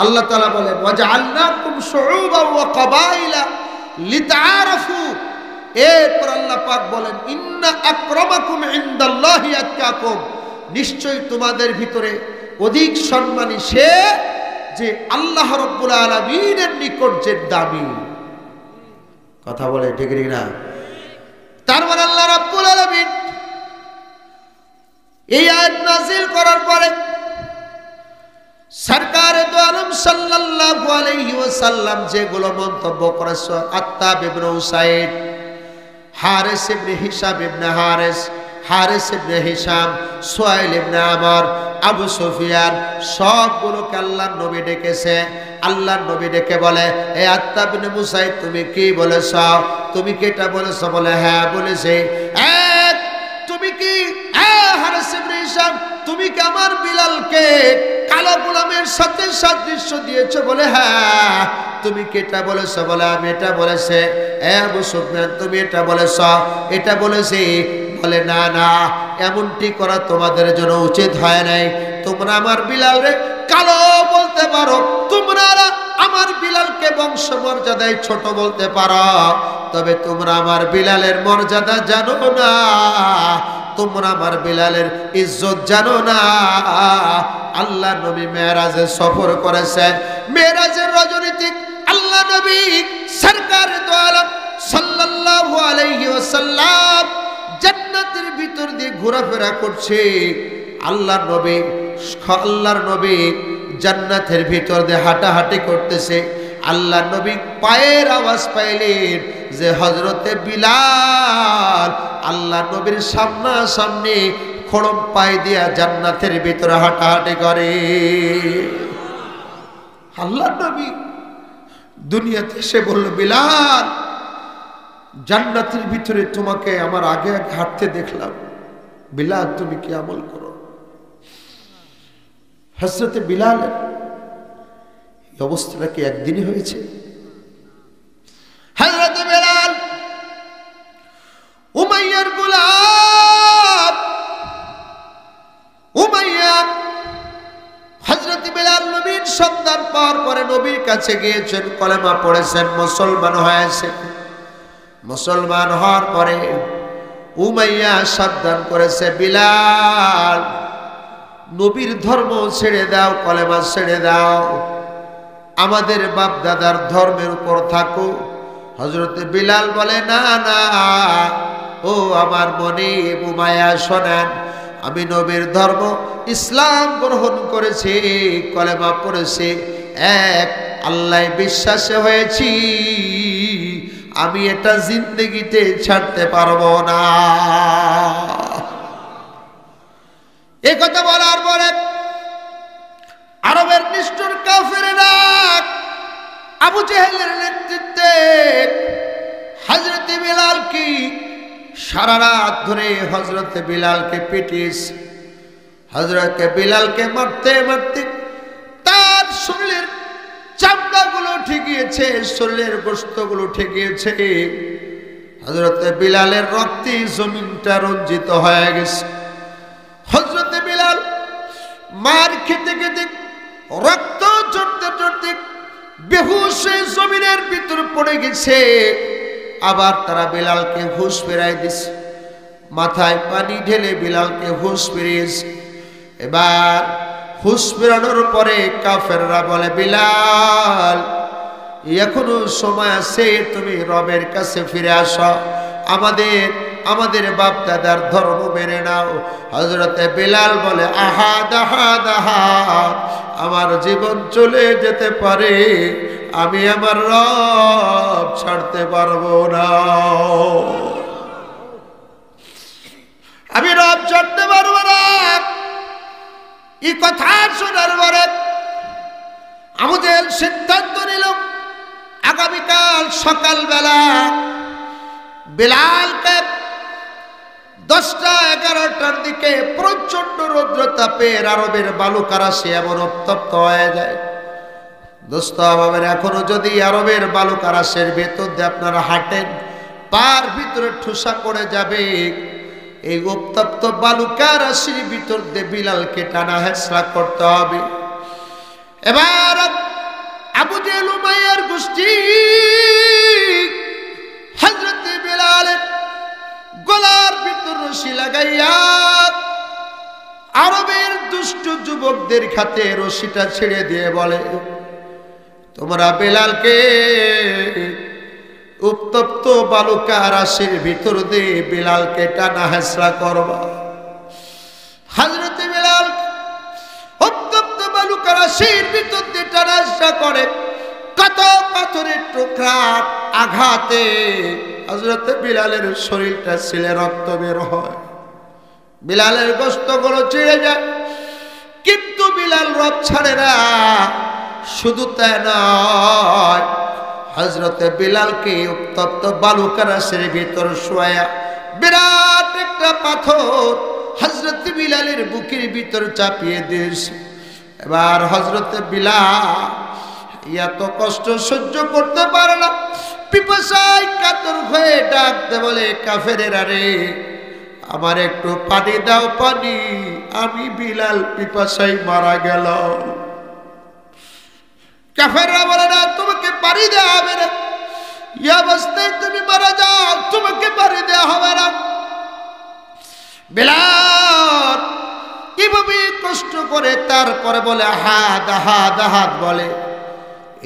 আল্লাহ তাআলা বলেন ওয়াজআলনাকুম শুউবান ওয়া ক্বাবাইলা লিতাআরাফু। এরপর আল্লাহ পাক বলেন ইন্না আকরামাকুম ইনদাল্লাহি আতকাকুম, নিশ্চয়ই তোমাদের ভিতরে অধিক সম্মানী সে যে আল্লাহ রাব্বুল আলামিনের নিকট যে দামি। কথা বলে ঠিক না? তার মানে আল্লাহ রাব্বুল আলামিন এই আয়াত নাযিল করার পরে সরকারে দো আলম সাল্লাল্লাহু আলাইহি ওয়াসাল্লাম যেগুলো মন্তব্য করেছে, আত্তাব ইবনে উসাইদ, হারিস ইবনে হিসাব ইবনে হারিস, হারিস ইবনে হিশাম, সুহাইল ইবনে আমর, আবু সুফিয়ান সবগুলোকে আল্লাহর নবী ডেকেছে। আল্লাহর নবী ডেকে বলে, এ আত্তা ইবনে মুসাইদ, তুমি কি বলেছ? তুমি কি এটা বলেছ? বলে হ্যাঁ বলেছি। তুমি কি হারিস ইবনে হিশাম, তুমি কি আমার বিলালকে কালো গোলামের সাথে সাদৃশ্য দিয়েছো? বলে হ্যাঁ। তুমি কি এটা বলেছ? বলে আমি এটা বলেছি। আবু সুফিয়ান, তুমি এটা বলেছ? এটা বলেছি। বলে না না, এমনটি করা তোমাদের জন্য উচিত হয় নাই। তোমরা আমার বিলালরে কালো বলতে পারো, তোমরা আমার বিলালকে বংশ মর্যাদায় ছোট বলতে পারো, তবে তোমরা আমার বিলালের মর্যাদা জানো না, তোমরা আমার বিলালের ইজ্জত জানো না। আল্লাহ নবী মেরাজে সফর করেছেন। মেরাজের রজনীতে আল্লাহ নবী সরকার দো আলম সাল্লাল্লাহু আলাইহি ওয়াসাল্লাম জান্নাতের ভিতর দিয়ে ঘোরাফেরা করছে। আল্লাহর নবী জান্নাতের ভিতর দিয়ে হাঁটাহাঁটি করতেছে। আল্লাহর নবী পায়ের আওয়াজ পাইলেন যে হযরতে বিলাল আল্লাহর নবীর সামনাসামনি খড়ম পায়ে দিয়া জান্নাতের ভিতরে হাঁটাহাঁটি করে। আল্লাহর নবী দুনিয়াতে এসে বলল, বিলাল, জান্নাতের ভিতরে তোমাকে আমার আগে আগে হাঁটতে দেখলাম, বিলাল তুমি কি আমল করো? হযরতে বিলালের এই অবস্থাটা কি একদিনই হয়েছে? হযরতে বিলাল উমাইয়ার গোলাম, উমাইয়া হযরতে বিলাল নবীর সন্তান পাওয়ার পরে নবীর কাছে গিয়েছেন, কলেমা পড়েছেন, মুসলমান হয়েছে। মুসলমান হওয়ার পরে উমাইয়া সাবধান করেছে, বিলাল নবীর ধর্ম ছেড়ে দাও, কলেমা ছেড়ে দাও, আমাদের বাপ দাদার ধর্মের উপর থাকো। হযরতে বিলাল বলে, না না, ও আমার মনে উমাইয়া শোনেন, আমি নবীর ধর্ম ইসলাম গ্রহণ করেছি, কলেমা পড়েছি, এক আল্লাহ বিশ্বাসে হয়েছি, আমি এটা জিন্দেগিতে ছাড়তে পারবো না। এই কথা বলার পরে আরবের নিষ্ঠুর কাফেরেরা আবু জেহেলের নেতৃত্বে হযরতে বিলালকে সারা রাত ধরে হযরতে বিলালকে পিটিয়েছে। হযরতে বিলালকে মারতে মারতে তার শরীরের চামড়াগুলো ঠেকিয়েছে, শরীরের গোশতগুলো ঠেকিয়েছে। হযরতে বিলালের রক্তে জমিনটা রঞ্জিত হয়ে গেছে। হযরতে বিলাল মার খেতে খেতে রক্ত ঝরতে ঝরতে বেহুশ হয়ে জমিনের ভিতর পড়ে গেছে। আবার তারা বিলালকে হুঁশ ফেরাই দিছে, মাথায় পানি ঢেলে বিলালকে হুঁশ ফিরিয়েছে। এবার হুঁশ ফেরানোর পরে কাফেররা বলে, বিলাল এখনো সময় আছে, তুমি রবের কাছে ফিরে আসো, আমাদের বাপ দাদার ধর্ম মেনে নাও। হযরতে বিলাল বলে, আহাদ আহাদ আহাদ, আমার জীবন চলে যেতে পারে, আমি আমার রব ছাড়তে পারবো না, আমি রব ছাড়তে পারবো না। এই কথা শোনার পরে আবু জেহেল সিদ্ধান্ত নিল, আগামীকাল সকালবেলা বিলালকে 10টা-11টার দিকে প্রচন্ড রৌদ্রতাপের আরবের বালুকারাশি এমন উত্তপ্ত হয়ে যায়। দোস্ত বাবার, এখনো যদি আরবের বালুকারাশের ভেতর দিয়ে আপনারা হাঁটেন, পার ভিতরে ঠুসা করে যাবে। এই উত্তপ্ত বালুকারাশির ভিতর দিয়ে বিলালকে টানা হেঁচড়া করতে হবে। এবার আবু জেহেল উমাইয়ার গোষ্ঠী হযরতে বিলালের গলার ভিতর রশি লাগাইয়া আরবের দুষ্ট যুবকদের হাতে রশিটা ছেড়ে দিয়ে বলে, তোমরা বিলালকে উত্তপ্ত বালুকারাশির ভিতর দিয়ে বিলালকে টানা হেঁচড়া করবা। হযরতে বিলাল উত্তপ্ত বালুকারাশির ভিতর দিয়ে টানা হেঁচড়া করে। কত পাথরের টুকরার আঘাতে হযরতে বিলালের শরীরটা ছিলে রক্ত বের হয়। বিলালের গোশতগুলো ছিঁড়ে যায়, কিন্তু বিলাল রব ছাড়ে না। শুধু তাই নয়, হযরতে বিলালকে উত্তপ্ত বালুকারাশের ভিতর শোয়া বিরাট একটা পাথর হযরত বিলালের বুকের ভিতর চাপিয়ে দিয়েছে। এবার হযরতে বিলাল এত কষ্ট সহ্য করতে পারে না, পিপাসায় কাতর হয়ে ডাকতে বলে, কাফেরেরা রে, আমার একটু পানি দাও, পানি, আমি বিলাল পিপাসায় মারা গেল। কাফেররা বলে, না, তোমাকে পানি দেওয়া হবে না, এই অবস্থায় তুমি মারা যাও, তোমাকে পানি দেওয়া হবে না। বিলাল কিভাবে কষ্ট করে তারপরে বলে, হাত হাত হাত বলে।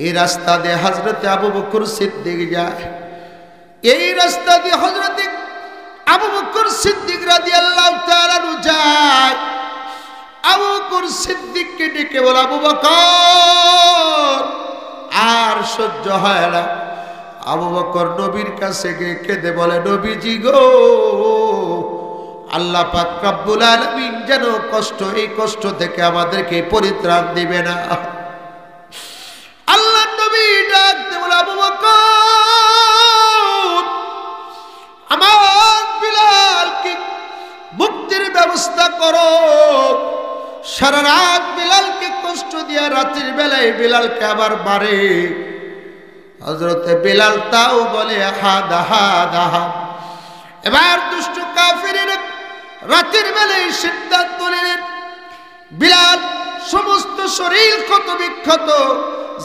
এই রাস্তা দিয়ে হযরতে আবু বকর সিদ্দিক যায়, এই রাস্তা দিয়ে হযরতে আবু বকর সিদ্দিক রাদিয়াল্লাহু তাআলা যায়। আবু বকর সিদ্দিককে ডেকে বলে, আবু বকর, আর সহ্য হয় না। আবু বকর নবীর কাছে গিয়ে কেঁদে বলে, নবীজি গো, আল্লাহ পাক রব্বুল আলামিন যেন এই কষ্ট থেকে আমাদেরকে পরিত্রাণ দিবে না। আল্লাহ নবী ডাকতে বলে, আবু বকর, আমার বিলালকে মুক্তির ব্যবস্থা করো। সারা রাত বিলালকে কষ্ট দিয়া রাতের বেলায় বিলালকে আবার মারে। হযরতে বিলাল তাও বলে, হাদ হাদ হাদ। এবার দুষ্ট কাফেরেরা রাতের বেলায় সিদ্ধান্ত নিলেন, বিলাল সমস্ত শরীর ক্ষত বিক্ষত,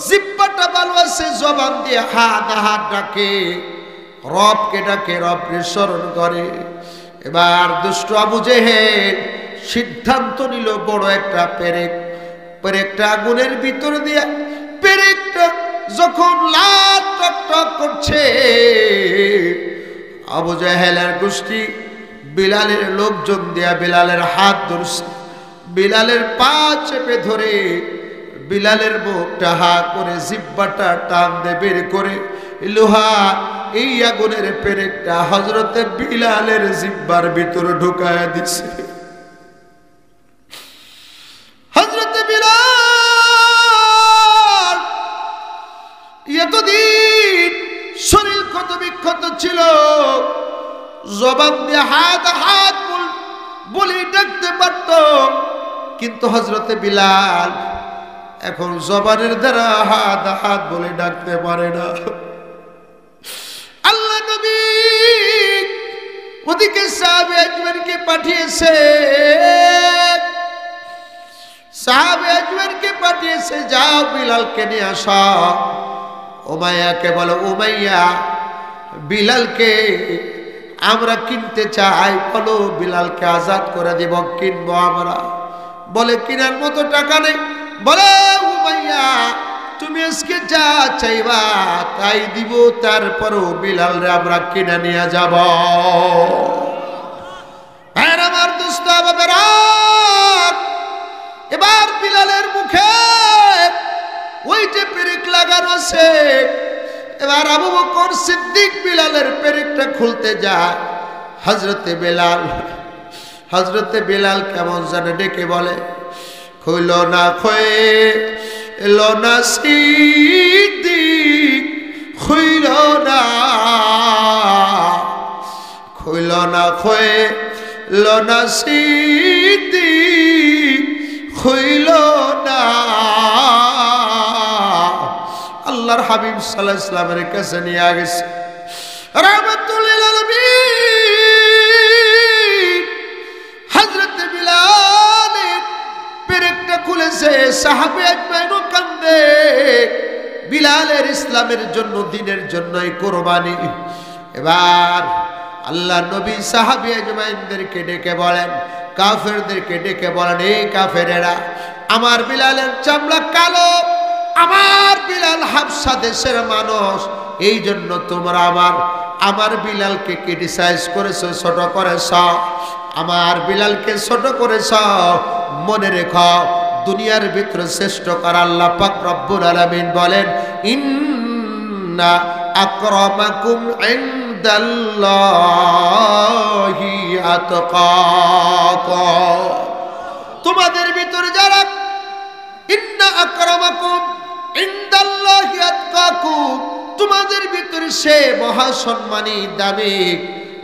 জিহ্বাটা ভালো আছে, জবান দিয়ে হাদ হাদ ডাকে, রবকে ডাকে, রবকে স্মরণ করে। এবার দুষ্ট আবু জেহেল সিদ্ধান্ত নিল, বড় একটা পেরেকটা আগুনের ভিতর দিয়ে, পেরেকটা যখন লাল টকটক করছে, আবু জেহেলের গোষ্ঠী বিলালের লোকজন দিয়া বিলালের হাত ধরছে, বিলালের পা চেপে ধরে বিলালের মুখটা হা করে জিহ্বাটা টান দিয়ে বের করে লোহা এই আগুনের পেরেকটা হযরতে বিলালের জিহ্বার ভিতরে ঢুকায়া দিছে। হযরতে বিলাল এতদিন শরীর ক্ষত বিক্ষত ছিল, জবান দিয়ে হাত হাত বলে ডাকতে পারত, কিন্তু হযরতে বিলাল এখন জবানের দ্বারা হাত হাত বলে ডাকতে পারে না। আল্লাহ নবী ওদিকে সাহাবে আজমানকে পাঠিয়েছে, সাহাবে আজমানকে পাঠিয়েছে, যাও বিলালকে নিয়ে আসো। উমাইয়াকে বলো, উমাইয়া, বিলালকে আমরা কিনতে চাই, বলো বিলালকে আজাদ করে দিব, কিনবো আমরা। বলে, কিনার মতো টাকা নেই। বলে, উমাইয়া, তুমি আজকে যা চাইবা তাই দিব, তারপরও বিলালরে আমরা কিনে নিয়ে যাব। আমার দোস্ত বাবারা, এবার বিলালের মুখে ওই যে পেরেক লাগানো আছে, এবার আবু বকর সিদ্দিক বিলালের পেরেকটা খুলতে যায়। হযরতে বিলাল কেমন জানে ডেকে বলে, খুইল না এলো না সিদ্দিক, খুইল না এলো না সিদ্দিক, খুইল না। আল্লাহর হাবিব সাল্লাল্লাহু আলাইহি ওয়াসাল্লামের কাছে নিয়ে গেছে রাহমাতুল লিল আলামিন। হযরত বিলাল পেরেকটা খুলেছে, সাহাবে আজমাইনও কান্দে। বিলালের ইসলামের জন্য, দিনের জন্যই কোরবানি। এবার আল্লাহ নবী সাহাবে আজমাইনদেরকে ডেকে বলেন, কাফেরদেরকে ডেকে বলেন, এই কাফেরেরা, আমার বিলালের চামড়া কালো, আমার বিলাল হাবশা দেশের মানুষ, এই জন্য তোমরা আমার বিলালকে ক্রিটিসাইজ করেছ, ছোট করেছ, আমার বিলালকে ছোট করেছ। মনে রেখো, দুনিয়ার ভিতরে শ্রেষ্ঠ কর আল্লাহ পাক রব্বুল আলামিন বলেন, ইন্না আকরামাকুম ইনদাল্লাহি আতকাকুম, তোমাদের ভিতরে যারা, ইন্না আকরামাকুম ইনদাল্লাহি আতকাকুম, তোমাদের ভিতরে সে মহা সম্মানী দামি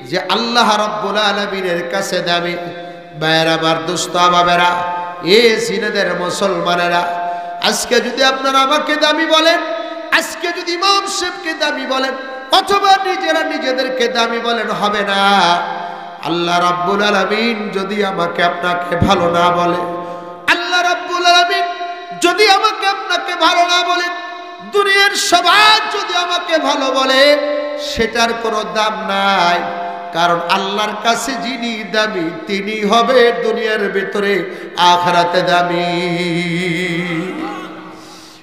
যে আল্লাহ রাব্বুল আলামিনের কাছে দামি। ভাইরা আমার, দোস্ত বাবারা, এ সিনেদের মুসলমানেরা, আজকে যদি আপনারা আমাকে দামি বলেন, আজকে যদি ইমাম সাহেবকে দামি বলেন, অথবা নিজেরা নিজেদেরকে দামি বলেন, হবে না। আল্লাহ রাব্বুল আলামিন যদি আমাকে আপনাকে ভালো না বলে, আল্লাহ রাব্বুল আলামিন যদি আমাকে আপনাকে ভালো না বলে, দুনিয়ার সবাই যদি আমাকে ভালো বলে, সেটার কোনো দাম নাই। কারণ আল্লাহর কাছে যিনি দামি তিনি হবে দুনিয়ার ভিতরে আখিরাতে দামি।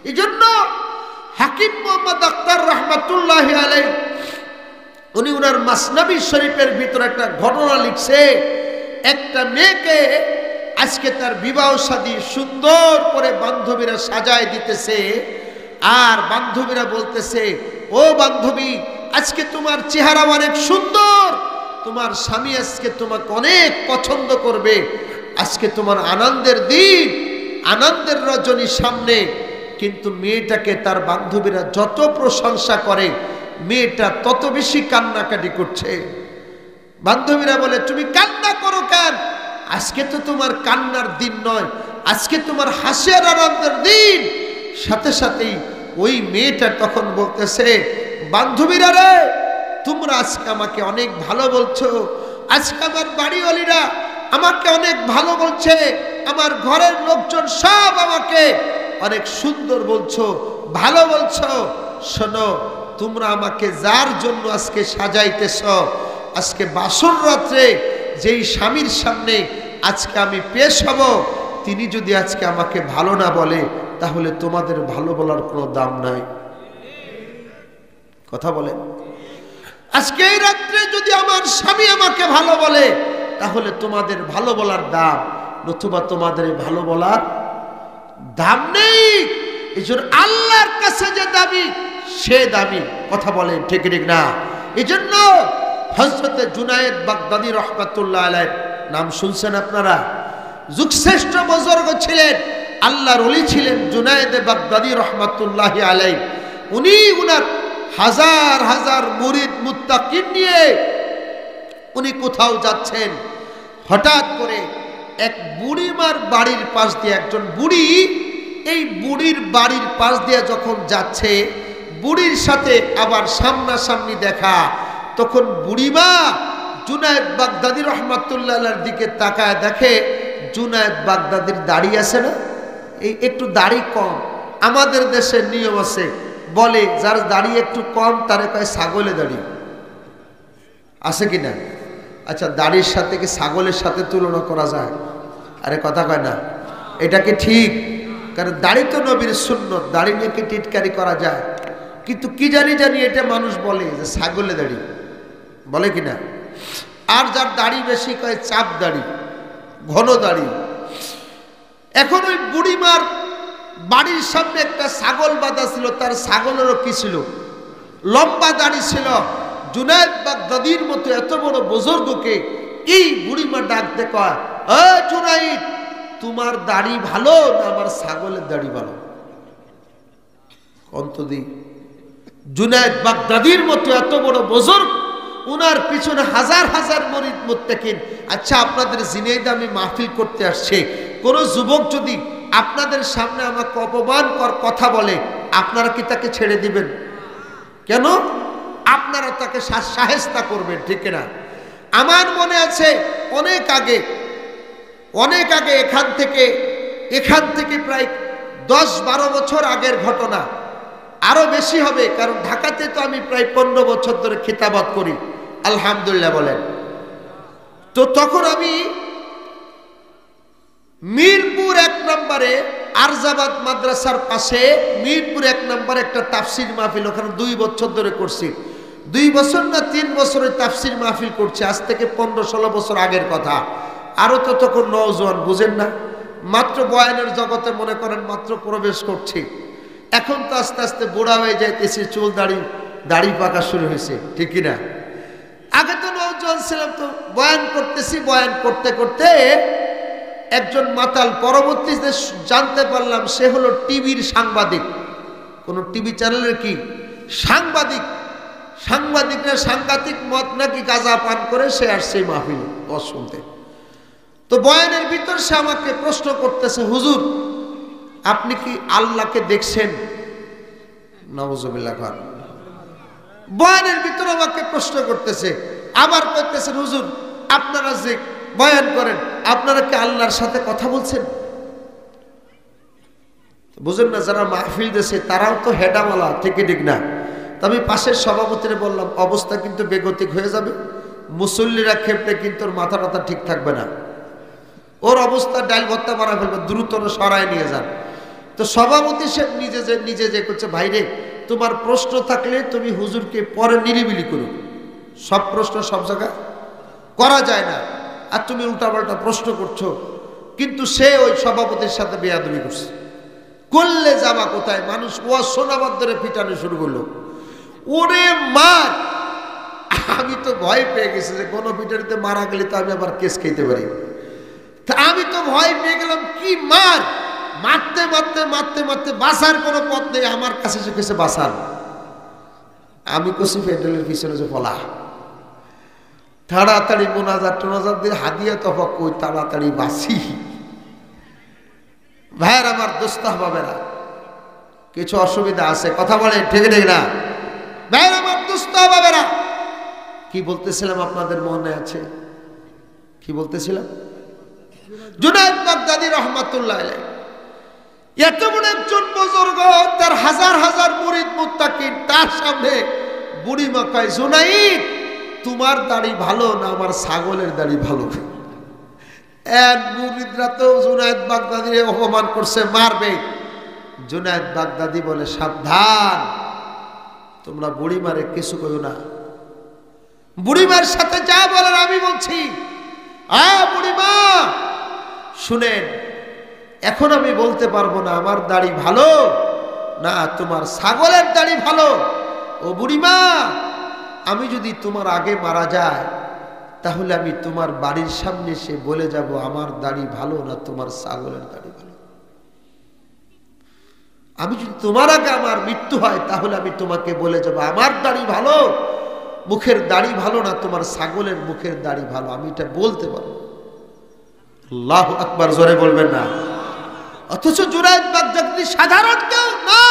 এই জন্য হাকিম মোহাম্মদ আখতার রহমাতুল্লাহি আলাইহি উনি ওনার মাসনাবি শরীফের ভিতরে একটা ঘটনা লিখছে। একটা মেয়েকে আজকে তার বিবাহ শাদী সুন্দর করে বান্ধবীরা সাজায় দিতেছে, আর বান্ধবীরা বলতেছে, ও বান্ধবী, আজকে তোমার চেহারা অনেক সুন্দর, তোমার স্বামী আজকে তোমাকে অনেক পছন্দ করবে, আজকে তোমার আনন্দের দিন, আনন্দের রজনী সামনে। কিন্তু মেয়েটাকে তার বান্ধবীরা যত প্রশংসা করে, মেয়েটা তত বেশি কান্নাকাটি করছে। বান্ধবীরা বলে, তুমি কান্না করো কেন? আজকে তো তোমার কান্নার দিন নয়, আজকে তোমার হাসির আনন্দের দিন। সাথে সাথেই ওই মেয়েটা তখন বলতেছে, বান্ধবীরা রে, তোমরা আজকে আমাকে অনেক ভালো বলছো, আজকে আমার বাড়িওয়ালিরা আমাকে অনেক ভালো বলছে, আমার ঘরের লোকজন সব আমাকে অনেক সুন্দর বলছো, ভালো বলছো। শোনো, তোমরা আমাকে যার জন্য আজকে সাজাইতেছ, আজকে বাসর রাত্রে যেই স্বামীর সামনে আজকে আমি পেশ হব, তিনি যদি আজকে আমাকে ভালো না বলে, তাহলে তোমাদের ভালো বলার কোনো দাম নাই। কথা বলেন? আজকে এই রাত্রে যদি আমার স্বামী আমাকে ভালো বলে, তাহলে তোমাদের ভালো বলার দাম, নতুবা তোমাদের ভালো বলার দাম নেই। এই জন্য আল্লাহর কাছে যে দামি, সে দামি। কথা বলেন ঠিক ঠিক না? এই জন্য হযরতে জুনায়েদ বাগদাদী রহমাতুল্লাহ আলাইহির নাম শুনছেন আপনারা? যুগশ্রেষ্ঠ বুজুর্গ ছিলেন, আল্লাহর ওলি ছিলেন জুনায়েদ বাগদাদী রহমাতুল্লাহি আলাইহি। উনি উনার হাজার হাজার মুরিদ মুত্তাকিন নিয়ে উনি কোথাও যাচ্ছেন, হঠাৎ করে এক বুড়িমার বাড়ির পাশ দিয়ে একজন বুড়ি, এই বুড়ির বাড়ির পাশ দিয়ে যখন যাচ্ছে, বুড়ির সাথে আবার সামনাসামনি দেখা। তখন বুড়িমা জুনায়েদ বাগদাদী রহমাতুল্লাহর দিকে তাকায়, দেখে জুনায়েদ বাগদাদীর দাড়ি আছে না, এই একটু দাড়ি কম। আমাদের দেশের নিয়ম আছে, বলে যার দাড়ি একটু কম তারে কয় ছাগলে দাড়ি, আছে কি না? আচ্ছা, দাড়ির সাথে কি ছাগলের সাথে তুলনা করা যায়? আরে কথা কয় না, এটা কি ঠিক? কারণ দাড়ি তো নবীর সুন্নত, দাড়ি নিয়ে কি টিটকারি করা যায়? কিন্তু কি জানি এটা মানুষ বলে যে ছাগলে দাড়ি, বলে কিনা? আর যার দাড়ি বেশি কয় চাপ দাড়ি, ঘন দাড়ি। এখন ওই বুড়িমার বাড়ির সামনে একটা ছাগল বাঁধা ছিল, তার ছাগলেরও কি ছিল? লম্বা দাড়ি ছিল। জুনায়েদ বাগদাদীর মতো এত বড় বুজুর্গকে এই বুড়িমা ডাকতে কয়, এ জুনায়েদ, তোমার দাড়ি ভালো না আমার ছাগলের দাড়ি ভালো? অন্তদি জুনায়েদ বাগদাদীর মতো এত বড় বুজুর্গ, উনার পিছনে হাজার হাজার মুরিদ মুত্তাকিন। আচ্ছা, আপনাদের জিনেদে আমি মাহফিল করতে আসছে, কোন যুবক যদি আপনাদের সামনে আমাকে অপমানকর কথা বলে, আপনারা কি তাকে ছেড়ে দিবেন? কেন? আপনারা তাকে শায়েস্তা করবেন, ঠিক না? আমার মনে আছে অনেক আগে এখান থেকে প্রায় 10-12 বছর আগের ঘটনা, আরো বেশি হবে, কারণ ঢাকাতে তো আমি প্রায় 15 বছর ধরে খিতাবত করি, আলহামদুলিল্লাহ বলেন। তো তখন আমি মিরপুর 1 নম্বরে আরজাবাদ মাদ্রাসার পাশে মিরপুর 1 নম্বরে একটা তাফসির মাহফিল, ওখানে 2 বছর ধরে করছি। 2 বছর না 3 বছরের তাফসির মাহফিল করছি, আজ থেকে 15-16 বছর আগের কথা। আরো তো তখন নওজোয়ান, বুঝেন না, মাত্র বয়ানের জগতে মনে করেন মাত্র প্রবেশ করছি। এখন তো আস্তে আস্তে বুড়া হয়ে যাইতেছি, চুল দাড়ি দাড়ি পাকা শুরু হয়েছে, ঠিক কিনা? আগে তো নওজোয়ান ছিলাম, তো বয়ান করতেছি, বয়ান করতে করতে একজন মাতাল, পরবর্তীতে জানতে পারলাম সে হলো টিভির সাংবাদিক, কোন টিভি চ্যানেলের কি সাংবাদিক। সাংবাদিকরা সাংঘাতিক মত নাকি গাঁজা পান করে সে আসছে মাহফিল শুনতে। তো বয়ানের ভিতর সে আমাকে প্রশ্ন করতেছে, হুজুর আপনি কি আল্লাহকে দেখছেন? নাউজুবিল্লাহ খান। বয়ানের ভিতর আমাকে প্রশ্ন করতেছে, আবার কইতেছেন হুজুর আপনারা যে বয়ান করেন আপনারা কি আল্লাহর সাথে কথা বলছেন? বুঝেন না, যারা মাহফিল দিয়েছে তারাও তো হেডামালা, ঠিক না? তো আমি পাশের সভাপতিরে বললাম, অবস্থা কিন্তু বেগতিক হয়ে যাবে, মুসল্লিরা ক্ষেপে কিন্তু ওর মাথা টাথা ঠিক থাকবে না, ওর অবস্থা ডাইল ভত্তা মারা ফেলবে, দ্রুত সরায় নিয়ে যান। তো সভাপতি সে নিজে যে করছে, ভাইরে তোমার প্রশ্ন থাকলে তুমি হুজুরকে পরে নিরিবিলি করো, সব প্রশ্ন সব জায়গায় করা যায় না, আর তুমি উল্টাপাল্টা প্রশ্ন করছো। কিন্তু সে ওই সভাপতির সাথে বেয়াদবি করছে, করলে যাবা কোথায়? মানুষ ও সোনাবাদ ধরে পিটানো শুরু করলো, ওরে মার। আমি তো ভয় পেয়ে গেছি যে কোনো পিটারিতে মারা গেলে তো আমি আবার কেস খেতে পারি। তা আমি তো ভয় পেয়ে গেলাম, কি মার, মারতে মারতে মারতে মারতে বাঁচার কোনো পথ নেই, আমার কাছে এসে কেসে বাঁচান। আমি কষি ফেডারেলের পিছনে যে পলা, তাড়াতাড়ি মোনাজাত টোনাজাত দিয়ে হাদিয়া তফা কই তাড়াতাড়ি বাঁচি। ভাইয়ের আমার দোস্ত বাবেরা, কিছু অসুবিধা আছে, কথা বলে ঠিক না? ভাইয়ের আমার দোস্ত বাবেরা, কি বলতেছিলাম আপনাদের মনে আছে? কি বলতেছিলাম? জুনায়েদ বাগদাদী রহমাতুল্লাহ আলাইহি এত বড় একজন বুজুর্গ, তার হাজার হাজার মুরিদ মুত্তাকিন, তার সামনে বুড়ি মাকায়, জুনায়েদ তোমার দাড়ি ভালো না আমার ছাগলের দাড়ি ভালো? মুরিদরা তো জুনায়েদ বাগদাদীরে অপমান করছে, মারবে। জুনায়েদ বাগদাদী বলে, সাবধান, তোমরা বুড়িমারে কিছু কইও না। বুড়িমার সাথে যা বলেন আমি বলছি। বুড়িমা শুনেন, এখন আমি বলতে পারবো না আমার দাড়ি ভালো না তোমার ছাগলের দাড়ি ভালো। ও বুড়িমা, আমি যদি তোমার আগে মারা যায় তাহলে আমি তোমার বাড়ির সামনে এসে বলে যাব আমার দাড়ি ভালো না তোমার ছাগলের দাড়ি ভালো। আমি যদি তোমার আগে আমার মৃত্যু হয় তাহলে আমি তোমাকে বলে যাব আমার দাড়ি ভালো, মুখের দাড়ি ভালো না তোমার ছাগলের মুখের দাড়ি ভালো। আমি এটা বলতে পারবো। আল্লাহু আকবার, জোরে বলবেন না? অথচ জুনায়েদ বাগদাদী সাধারণ কেউ না।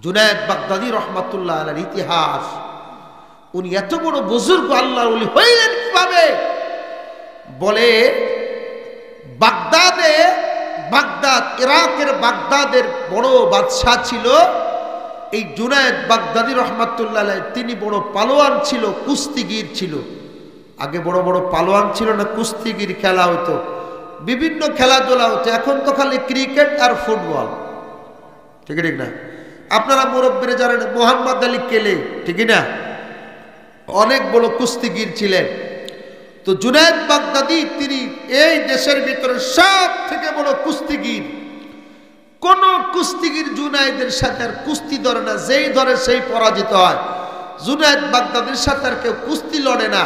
জুনায়েদ বাগদাদী রহমাতুল্লাহ আলাইহির ইতিহাস, উনি এত বড় বুজুর্গ আল্লাহর ওলি হইলেন কিভাবে? বলে বাগদাদ, ইরাকের বাগদাদের বড় বাদশাহ ছিল এই জুনায়েদ বাগদাদী রহমাতুল্লাহ আলাইহি। তিনি বড় পালোয়ান ছিল, কুস্তিগির ছিল। আগে বড় বড় পালোয়ান ছিল না, কুস্তিগির খেলা হতো, বিভিন্ন খেলাধুলা হতো। এখন তো খালি ক্রিকেট আর ফুটবল, ঠিক না? আপনারা মুরব্বীরা জানেন মোহাম্মদ আলী কেলে, ঠিক না? অনেক বড় কুস্তিগির ছিলেন। তো জুনায়েদ বাগদাদী তিনি এই দেশের ভিতরে সব থেকে বড় কুস্তিগির। কোন কুস্তিগির জুনায়েদের সাথে আর কুস্তি ধরে না, যেই ধরে সেই পরাজিত হয়। জুনায়েদ বাগদাদীর সাথে আর কেউ কুস্তি লড়ে না।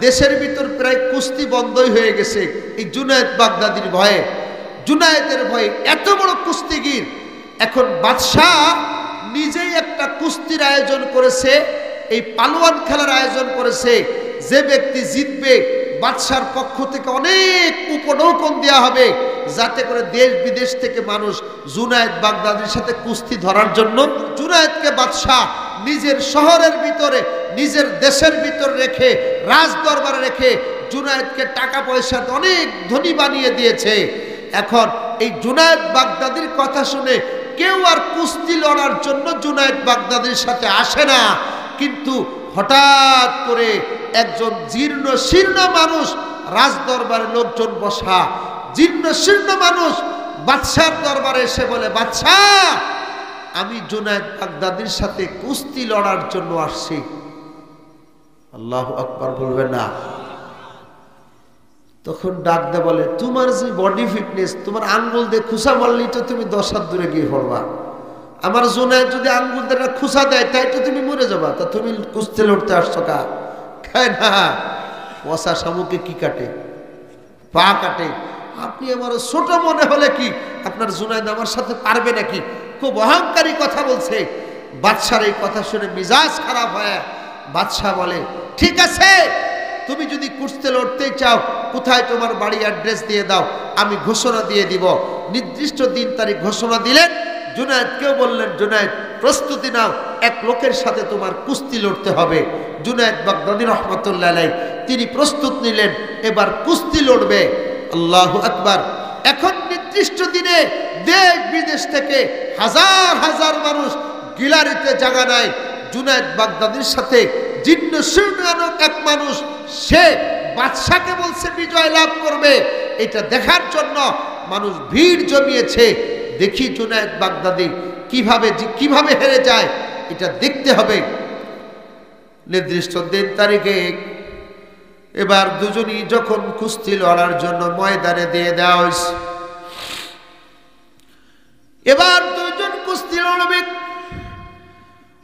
দেশের ভিতর প্রায় কুস্তি বন্ধই হয়ে গেছে এই জুনায়েদ বাগদাদীর ভয়ে, জুনায়েদের ভয়ে। এত বড় কুস্তিগির। এখন বাদশাহ নিজেই একটা কুস্তির আয়োজন করেছে, এই পালোয়ান খেলার আয়োজন করেছে। যে ব্যক্তি জিতবে বাদশার পক্ষ থেকে অনেক উপঢৌকন দেওয়া হবে, যাতে করে দেশ বিদেশ থেকে মানুষ জুনায়েদ বাগদাদীর সাথে কুস্তি ধরার জন্য। জুনায়েদকে বাদশাহ নিজের শহরের ভিতরে, নিজের দেশের ভিতরে রেখে, রাজ দরবারে রেখে জুনায়েদকে টাকা পয়সা অনেক ধনী বানিয়ে দিয়েছে। এখন এই জুনায়েদ বাগদাদীর কথা শুনে কেউ আর কুস্তি লড়ার জন্য জুনায়েদ বাগদাদীর সাথে আসে না। কিন্তু হঠাৎ করে একজন জীর্ণ শীর্ণ মানুষ, রাজ দরবারে লোকজন বসা, জীর্ণ শীর্ণ মানুষ বাদশার দরবারে এসে বলে, বাদশাহ আমি জুনায়েদ বাগদাদীর সাথে কুস্তি লড়ার জন্য আসছি। আল্লাহু আকবার বলবেন না? তখন ডাক দে বলে, তোমার যে বডি ফিটনেস, তোমার আঙ্গুল দিয়ে খুশা মারলেই তো তুমি 10 হাত দূরে গিয়ে পড়বা, আমার জুনায়েদ যদি আঙ্গুল দিয়ে খুসা দেয় তাই তো তুমি মরে যাবা, তা তুমি কুস্তি লড়তে আসছো কা? খায় না, পচা শামুকে কি কাটে? পা কাটে। আপনি আমার ছোট মনে হলে কি আপনার জুনায়েদ আমার সাথে পারবে নাকি? খুব অহংকারী কথা বলছে। বাদশার এই কথা শুনে মিজাজ খারাপ হয়। বাদশাহ বলে, ঠিক আছে, তুমি যদি কুস্তি লড়তে চাও, কোথায় তোমার বাড়ি অ্যাড্রেস দিয়ে দাও, আমি ঘোষণা দিয়ে দিব। নির্দিষ্ট দিন তারিখ ঘোষণা দিলেন। জুনায়েদকেও বললেন, জুনায়েদ প্রস্তুতি নাও, এক লোকের সাথে তোমার কুস্তি লড়তে হবে। জুনায়েদ বাগদাদী রহমতুল্লাহ আলাইহি তিনি প্রস্তুত নিলেন, এবার কুস্তি লড়বে। আল্লাহু আকবার। এখন নির্দিষ্ট দিনে দেশ বিদেশ থেকে হাজার হাজার মানুষ গিলারিতে জায়গা নেয়। জুনায়েদ বাগদাদীর সাথে জিন্নসুর নামক এক মানুষ, সে বাদশাকে বলছে বিজয় লাভ করবে। এটা দেখার জন্য মানুষ ভিড় জমিয়েছে। দেখি জুনায়েদ বাগদাদী কিভাবে হেরে যায়, এটা দেখতে হবে। নির্দিষ্ট দিন তারিখে এবার দুজনই যখন কুস্তি লড়ার জন্য ময়দানে দিয়ে দেওয়া হয়েছে, এবার দুজন কুস্তি লড়বে।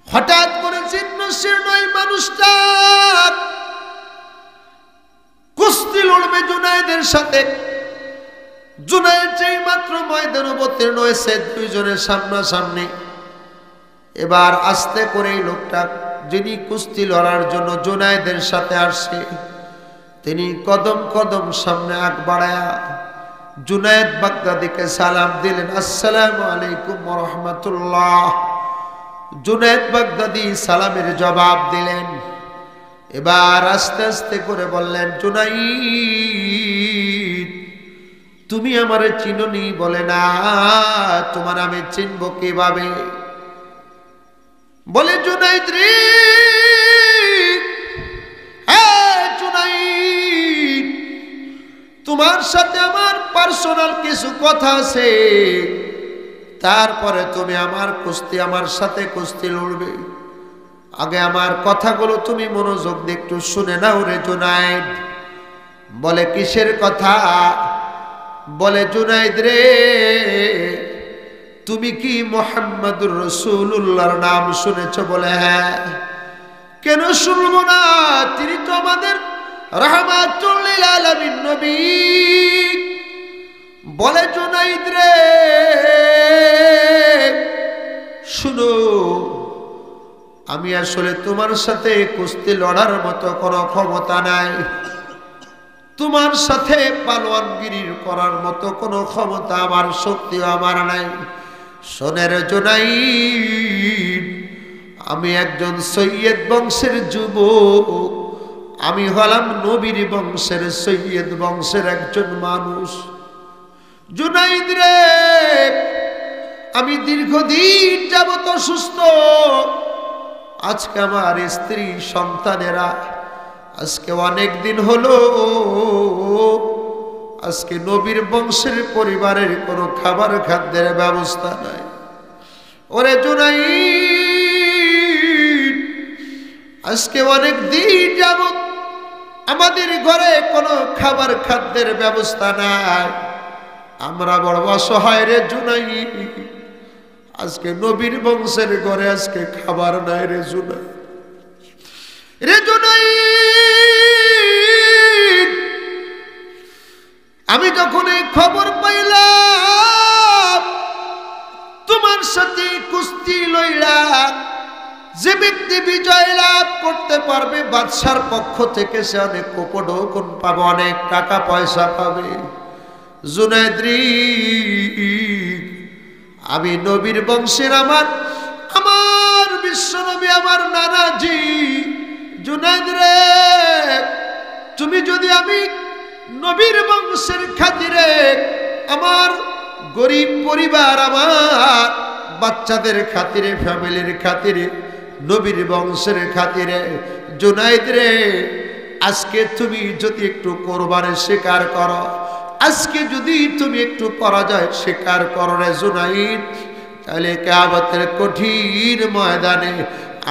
হঠাৎ করে চিহ্নশীর্ণ এই মানুষটা কুস্তি লড়বে জুনায়েদের সাথে। জুনায়েদ যেই মাত্র ময়দানে অবতীর্ণ হয়েছে, দুইজনের সামনাসামনি। এবার আস্তে করে এই লোকটা যিনি কুস্তি লড়ার জন্য জুনায়েদের সাথে আসছে, তিনি কদম কদম সামনে আগ বাড়ায়া জুনায়েদ বাগদাদীকে সালাম দিলেন, আসসালামু আলাইকুম ওয়া রাহমাতুল্লাহ। জুনায়েদ বাগদাদী সালামের জবাব দিলেন। এবার আস্তে আস্তে করে বললেন, জুনায়েদ তুমি আমারে চিনোনি? বলে না, তোমার আমি চিনবো কিভাবে? বলে, জুনায়েদ রে, জুনায়েদ তোমার সাথে আমার পার্সোনাল কিছু কথা আছে, তারপরে তুমি আমার সাথে কুস্তি লড়বে। আগে আমার কথাগুলো তুমি মনোযোগ দিয়ে একটু শুনে নাও রে জুনায়েদ। বলে, কিসের কথা? বলে, জুনায়েদ রে, তুমি কি মুহাম্মদুর রাসূলুল্লাহর নাম শুনেছ? বলে, হ্যাঁ। কেন শুনবো না? তিনি তো আমাদের রাহমাতুল লিল আলামিন নবী। বলে, জুনায়েদ রে শুনো, আমি আসলে তোমার সাথে কুস্তি লড়ার মতো কোনো ক্ষমতা নাই, তোমার সাথে পালোয়ানগিরি করার মতো কোনো ক্ষমতা আমার, শক্তি আমার নাই। শোনের জুনায়েদ, আমি একজন সৈয়দ বংশের যুবক, আমি হলাম নবীর বংশের সৈয়দ বংশের একজন মানুষ। জুনায়েদ রে, আমি দীর্ঘদিন যাবত অসুস্থ। আজকে আমার স্ত্রী সন্তানেরা, আজকে অনেক দিন হলো, আজকে নবীর বংশের পরিবারের কোনো খাবার খাদ্যের ব্যবস্থা নাই। ওরে জুনায়েদ, আজকে অনেক দিন যাবত আমাদের ঘরে কোনো খাবার খাদ্যের ব্যবস্থা নাই, আমরা বড় অসহায় রে জুনায়েদ। আজকে নবীর বংশের ঘরে আজকে খাবার নাই রে জুনায়েদ। রে জুনায়েদ, আমি যখন এই খবর পাইলাম তোমার সাথে কুস্তি লইলা যে ব্যক্তি বিজয় লাভ করতে পারবে, বাদশার পক্ষ থেকে সে অনেক উপঢৌকন পাবে, অনেক টাকা পয়সা পাবে। জুনায়েদ রে, আমি নবীর বংশের আমার বিশ্বনবী, আমার নানাজি। জুনায়েদ রে, তুমি যদি আমি নবীর বংশের খাতিরে, আমার গরিব পরিবার, আমার বাচ্চাদের খাতিরে, ফ্যামিলির খাতিরে, নবীর বংশের খাতিরে, জুনায়েদ রে, আজকে তুমি যদি একটু কোরবানি স্বীকার করো, আজকে যদি তুমি একটু পরাজয় স্বীকার করো রে জুনায়েদ, তাহলে কিয়ামতের কঠিন ময়দানে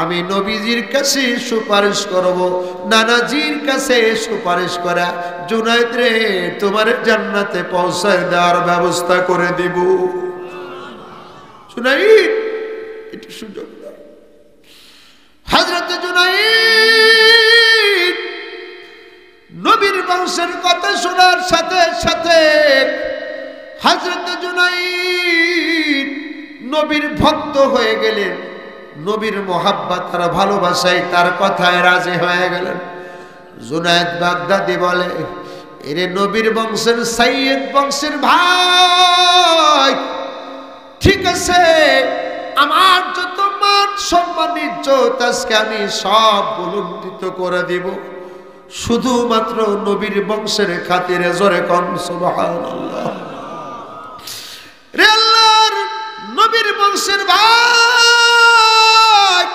আমি নবীজির কাছে সুপারিশ করব, নানাজির কাছে সুপারিশ করা জুনায়েদ রে তোমার জান্নাতে পৌঁছায় দেওয়ার ব্যবস্থা করে দিব। জুনায়েদ এটি সুযোগ দাও। হযরত জুনাইদ নবীর বংশের কথা শোনার সাথে সাথে হযরত জুনাইদ নবীর ভক্ত হয়ে গেলেন, নবীর মোহাব্বত আর ভালোবাসায় তার কথায় রাজি হয়ে গেলেন। জুনায়েদ বাগদাদি বলে, এরে নবীর বংশের সাইয়্যিদ বংশের ভাই, ঠিক আছে, আমার যত মান সম্মান ইজ্জত আজকে আমি সব বুলন্দিত করে দিব, শুধুমাত্র নবীর বংশের খাতিরে। জোরে কোন সুবহানাল্লাহ। রে আল্লাহর নবীর বংশের ভাই,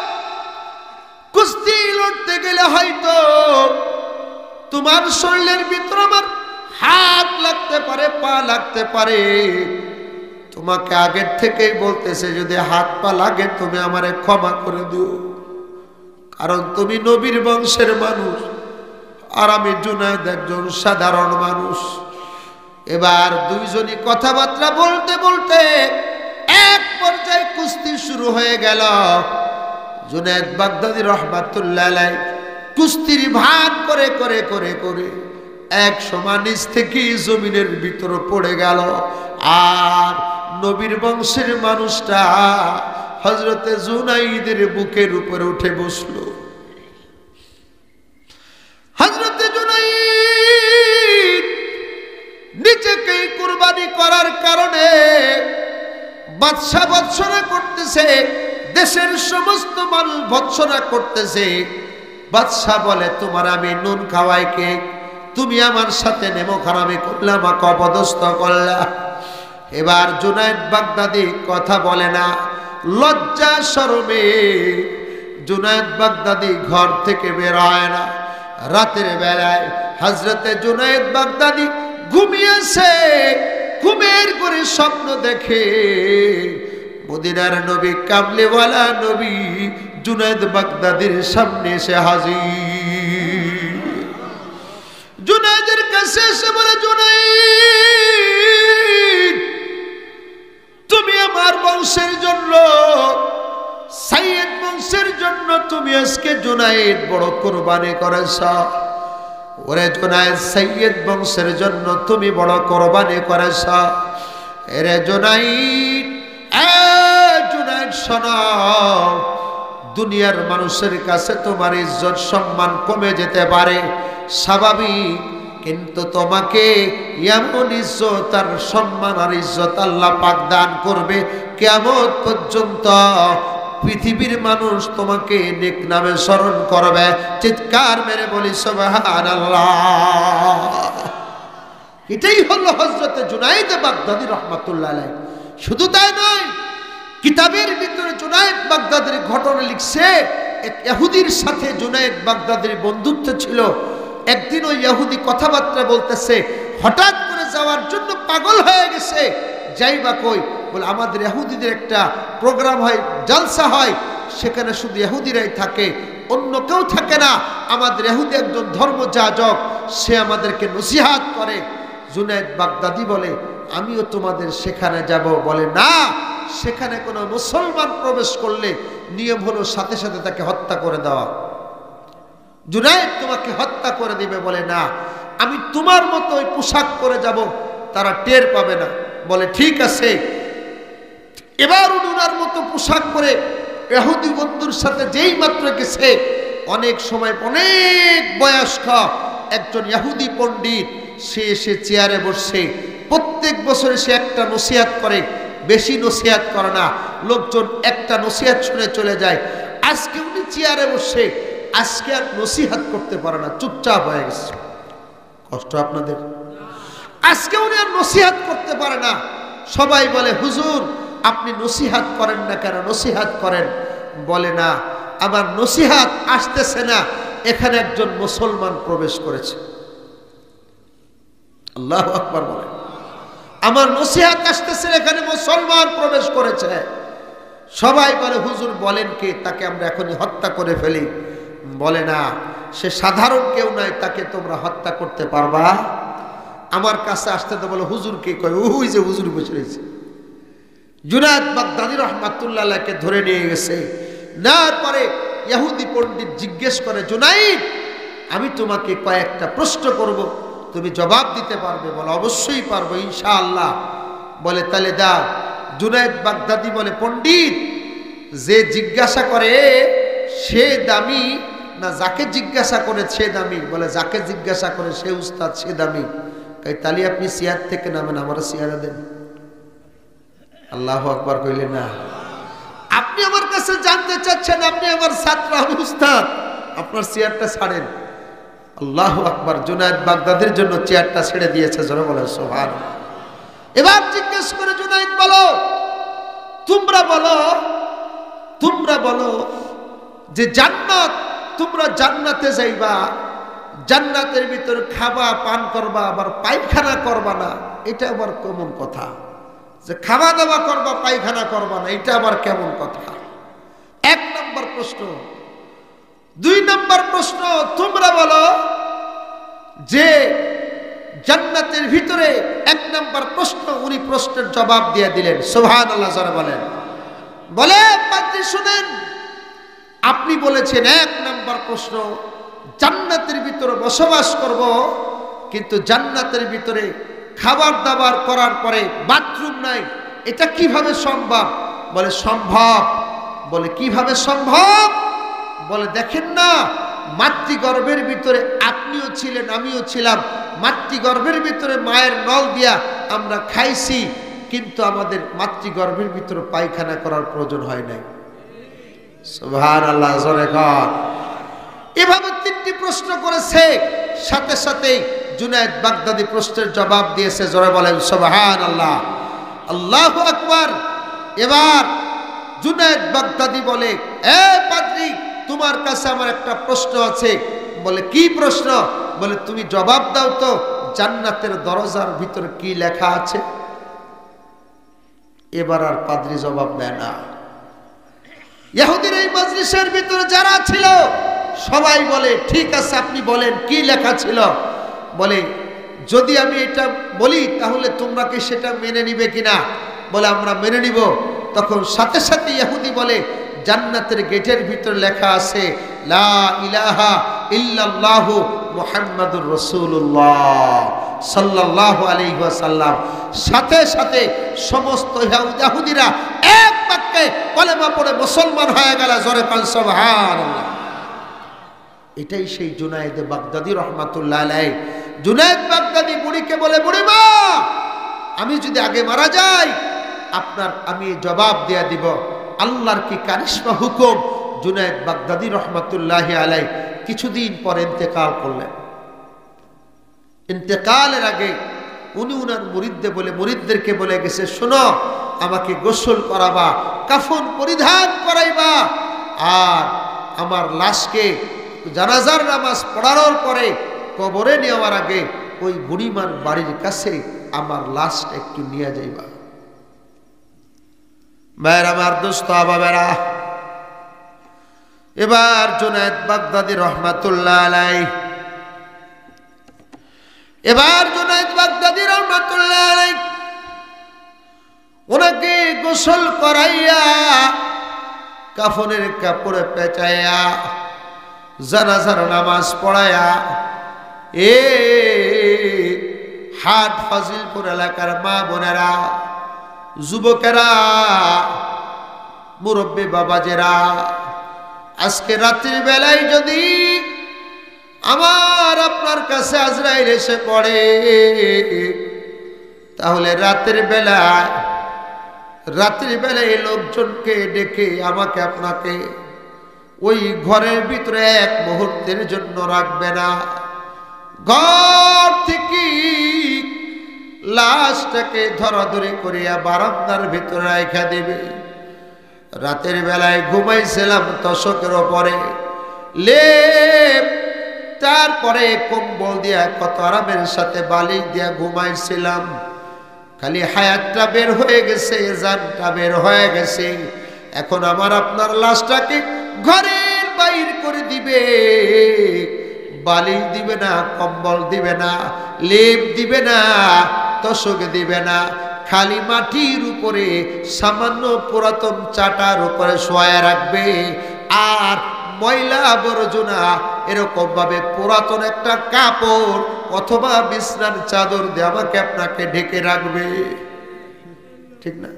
কুস্তি লড়তে গেলে হয়তো তোমার শরীরের ভিতর আমার হাত লাগতে পারে, পা লাগতে পারে, তোমাকে আগের থেকেই বলতেছে যদি হাত পা লাগে তুমি আমারে ক্ষমা করে দিও, কারণ তুমি নবীর বংশের মানুষ আর আমি জুনায়েদ একজন সাধারণ মানুষ। এবার দুইজনই কথাবার্তা বলতে বলতে এক পর্যায়ে কুস্তি শুরু হয়ে গেল। জুনায়েদ বাগদাদী রাহমাতুল্লাহ আলাইহি কুস্তির ভান করে করে করে করে এক সময় নিচ থেকে জমিনের ভিতর পড়ে গেল, আর নবীর বংশের মানুষটা হযরতে জুনাইদের বুকের উপরে উঠে বসলো। হযরতে জুনাইদ নিজেকে কুরবানি করার কারণে বাদশা ভৎসনা করতেছে, দেশের সমস্ত মানুষ ভৎসনা করতেছে। বাদশা বলে, তোমার আমি নুন খাওয়াই কে, তুমি আমার সাথে নেমো খারামি করলে, আমাকে অপদস্থ করলা। এবার জুনায়েদ বাগদাদী কথা বলে না, লজ্জা শরমে জুনায়েদ বাগদাদী ঘর থেকে বের হয় না। রাতের বেলায় হযরতে জুনায়েদ বাগদাদী ঘুমিয়েছে, ঘুমের করে স্বপ্ন দেখে মদিনার নবী কামলিওয়ালা নবী জুনায়েদ বাগদাদীর সামনে এসে হাজির। জুনায়েদের কাছে এসে বলে, জুনায়েদ, তুমি আমার বংশের জন্য, সাইয়্যিদ বংশের জন্য তুমি আজকে জুনায়েদ বড় কুরবানি করেছ। ওরে জুনায়েদ, সাইয়্যিদ বংশের জন্য তুমি বড় কুরবানি করেছ। এরে জুনায়েদ, জুনায়েদ শোনো, দুনিয়ার মানুষের কাছে তোমার ইজ্জত সম্মান কমে যেতে পারে, স্বাভাবিক, কিন্তু তোমাকে এমন ইজ্জত আর সম্মান আর ইজ্জত আল্লাহ পাক দান করবে, কিয়ামত পর্যন্ত পৃথিবীর মানুষ তোমাকে নেক নামে স্মরণ করবে। চিৎকার মেরে বলি সুবহানাল্লাহ। এটাই হলো হযরতে জুনায়েদ বাগদাদী রাহমাতুল্লাহ আলাইহি। শুধু তাই নয়, কিতাবের ভিতরে জুনায়েদ বাগদাদীর ঘটনা লিখছে, এক ইহুদির সাথে জুনায়েদ বাগদাদীর বন্ধুত্ব ছিল। একদিন ওই ইহুদি কথাবার্তা বলতেছে, হঠাৎ করে যাওয়ার জন্য পাগল হয়ে গেছে। যাইবা কই? বলে আমাদের ইহুদিদের একটা প্রোগ্রাম হয়, জলসা হয়, সেখানে শুধু ইহুদিরাই থাকে, অন্য কেউ থাকে না। আমাদের ইহুদি একজন ধর্মযাজক, সে আমাদেরকে নসিহত করে। জুনায়েদ বাগদাদী বলে, আমিও তোমাদের সেখানে যাব। বলে না, সেখানে কোনো মুসলমান প্রবেশ করলে নিয়ম হলো সাথে সাথে তাকে হত্যা করে দেওয়া। জুনায়েদ তোমাকে হত্যা করে দিবে। বলে না, আমি তোমার মতো ওই পোশাক পরে যাব, তারা টের পাবে না। বলে ঠিক আছে। এবার উনার মতো পোশাক পরে ইহুদি বন্ধুর সাথে যেই মাত্র গেছে, অনেক সময় অনেক বয়স্ক একজন ইহুদি পণ্ডিত, সে এসে চেয়ারে বসছে। প্রত্যেক বছরে সে একটা নসিহত করে, বেশি নসিহত করে না, লোকজন একটা নসিহত শুনে চলে যায়। আজকে উনি চেয়ারে বসে, আজকে আর নসিহত করতে পারে না, চুপচাপ হয়ে গেছে। কষ্ট আপনাদের? আজকে উনি আর নসিহত করতে পারে না। সবাই বলে, হুজুর আপনি নসিহত করেন না কেন? নসিহত করেন। বলে না, আমার নসিহত আসতেছে না, এখানে একজন মুসলমান প্রবেশ করেছে। আল্লাহু আকবার বলেন। আমার নসিহত আসতেছে, এখানে মুসলমান প্রবেশ করেছে। সবাই বলে, হুজুর বলেন কে? তাকে আমরা এখনই হত্যা করে ফেলি। বলে না, সে সাধারণ কেউ নয়, তাকে তোমরা হত্যা করতে পারবা? আমার কাছে আসতে তো বলে, হুজুর কে? কয়, ওই যে হুজুর বসে রয়েছে। জুনায়েদ বাগদাদী রাহমাতুল্লাহ আলাইহিকে ধরে নিয়ে গেছে। নেওয়ার পরে ইহুদি পণ্ডিত জিজ্ঞেস করে, জুনায়েদ, আমি তোমাকে কয়েকটা প্রশ্ন করব, তুমি জবাব দিতে পারবে? বলে, অবশ্যই পারবো ইনশাআল্লাহ। বলে, তাহলে দাও। জুনায়েদ বাগদাদী বলে, পণ্ডিত, যে জিজ্ঞাসা করে সে দামি না যাকে জিজ্ঞাসা করে সে দামি? বলে, যাকে জিজ্ঞাসা করে সে উস্তাদ, সে দামি। তাহলে আপনি চেয়ার থেকে নামেন, আমার চেয়ারে দেন। আল্লাহু আকবার কইলে না? আপনি আমার কাছে জানতে চাচ্ছেন, আপনি আমার ছাত্র, আমি উস্তাদ, আপনার চেয়ারটা ছাড়েন। আল্লাহু আকবার। জুনায়েদ বাগদাদীর জন্য চেয়ারটা ছেড়ে দিয়েছে। জোরে বলে সুবহানাল্লাহ। এবার জিজ্ঞেস করে, জুনায়েদ বলো, তোমরা বলো যে জান্নাত, তোমরা জান্নাতে যাইবা, জান্নাতের ভিতর খাবা, পান করবা, আবার পায়খানা করবা না, এটা আবার কেমন কথা? যে খাওয়া দাওয়া করবা, পায়খানা করবা না, এটা আবার কেমন কথা? 1 নম্বর প্রশ্ন। 2 নম্বর প্রশ্ন, তোমরা বলো যে জান্নাতের ভিতরে 1 নম্বর প্রশ্ন, উনি প্রশ্নের জবাব দিয়ে দিলেন। সুবহানাল্লাহ যারা বলেন। বলে, পাত্রী শুনেন, আপনি বলেছেন 1 নম্বর প্রশ্ন, জান্নাতের ভিতরে বসবাস করব, কিন্তু জান্নাতের ভিতরে খাবার দাবার করার পরে বাথরুম নাই, এটা কিভাবে সম্ভব? বলে, সম্ভব। বলে, কিভাবে সম্ভব? বলে, দেখেন না, মাতৃগর্ভের ভিতরে আপনিও ছিলেন, আমিও ছিলাম, মাতৃগর্ভের ভিতরে মায়ের নল দিয়া আমরা খাইছি, কিন্তু আমাদের মাতৃগর্ভের ভিতরে পায়খানা করার প্রয়োজন হয় নাই। সুবহানাল্লাহ জোরে কর। এভাবে 3টি প্রশ্ন করেছে, সাথে সাথে জুনায়েদ বাগদাদী প্রশ্নের জবাব দিয়েছে। জোরে বলেন সুবহানাল্লাহ, আল্লাহু আকবার। এবার জুনায়েদ বাগদাদী বলে, এ পাদ্রী, তোমার কাছে আমার একটা প্রশ্ন আছে। বলে, কি প্রশ্ন? বলে, তুমি জবাব দাও তো, জান্নাতের দরজার ভিতরে কি লেখা আছে? এবার আর পাদ্রী জবাব দেয় না। ইহুদির এই মজলিসের ভিতরে যারা ছিল সবাই বলে, ঠিক আছে, আপনি বলেন কি লেখা ছিল? বলে, যদি আমি এটা বলি তাহলে তোমরা কি সেটা মেনে নিবে কিনা? বলে, আমরা মেনে নিব। তখন সাথে সাথে ইহুদি বলে, জান্নাতের গেটের ভিতরে লেখা আছে, লা ইলাহা ইল্লাল্লাহু মুহাম্মাদুর রাসূলুল্লাহ সাল্লাল্লাহু আলাইহি ওয়াসাল্লাম। সাথে সাথে সমস্ত ইহুদিরা এক বাক্যে কলেমা পড়ে মুসলমান হয়ে গেল। জোরে কান সুবহানাল্লাহ। এটাই সেই জুনায়েদ বাগদাদী রাহমাতুল্লাহ আলাইহি। জুনায়েদ বাগদাদী বুড়িকে বলে, বুড়িমা, আমি যদি আগে মারা যাই, আমি জবাব দিয়ে দিব, আল্লাহর কি কারিশমা হুকুম। জুনায়েদ বাগদাদী রাহমাতুল্লাহি আলাইহি কিছুদিন পর ইন্তেকাল করলেন। ইন্তেকালের আগে উনি উনার মুরিদদেরকে বলে গেছে, শোনো, আমাকে গোসল করাবা, কাফন পরিধান করাইবা, আর আমার লাশকে জানাজার নামাজ পড়ানোর পরে কবরে নেওয়ার আগে ওই বুড়িমার বাড়ির কাছে আমার লাশটা একটু নিয়ে যাইবা। ভাইরা আমার, দোস্ত বাবারা, এবার জুনায়েদ বাগদাদী রাহমাতুল্লাহ আলাইহি, ওনাকে গোসল করাইয়া কাফনের কাপড়ে পেঁচাইয়া জানাজার নামাজ পড়াইয়া হাট ফাজিলপুর এলাকার মা বোনেরা, যুবকেরা, মুরব্বী বাবাজেরা, আজকে রাত্রির বেলায় যদি আমার আপনার কাছে আজরাইল এসে পড়ে, তাহলে রাতের বেলায় এই লোকজনকে ডেকে আমাকে আপনাকে ওই ঘরের ভিতরে 1 মুহূর্তের জন্য রাখবে না। ঘর থেকে লাশটাকে ধরাধরি করিয়া বারান্দার ভিতরে রাখা দেবে। রাতের বেলায় ঘুমাইছিলাম তোশকের ওপরে, লেপ, তারপরে কম্বল দিয়া কত আরামের সাথে বালিশ দিয়া ঘুমাইছিলাম। খালি হায়াতটা বের হয়ে গেছে, জানটা বের হয়ে গেছে। এখন আমার আপনার লাশটাকে ঘরের বাইর করে দিবে, বালিশ দিবে না, কম্বল দিবে না, লেপ দিবে না, তোশক দিবে না, খালি মাটির উপরে সামান্য পুরাতন চাটার উপরে শোয়া রাখবে, আর ময়লা আবর্জনা এরকম ভাবে পুরাতন একটা কাপড় অথবা বিছনার চাদর দিয়ে আমাকে আপনাকে ঢেকে রাখবে, ঠিক না?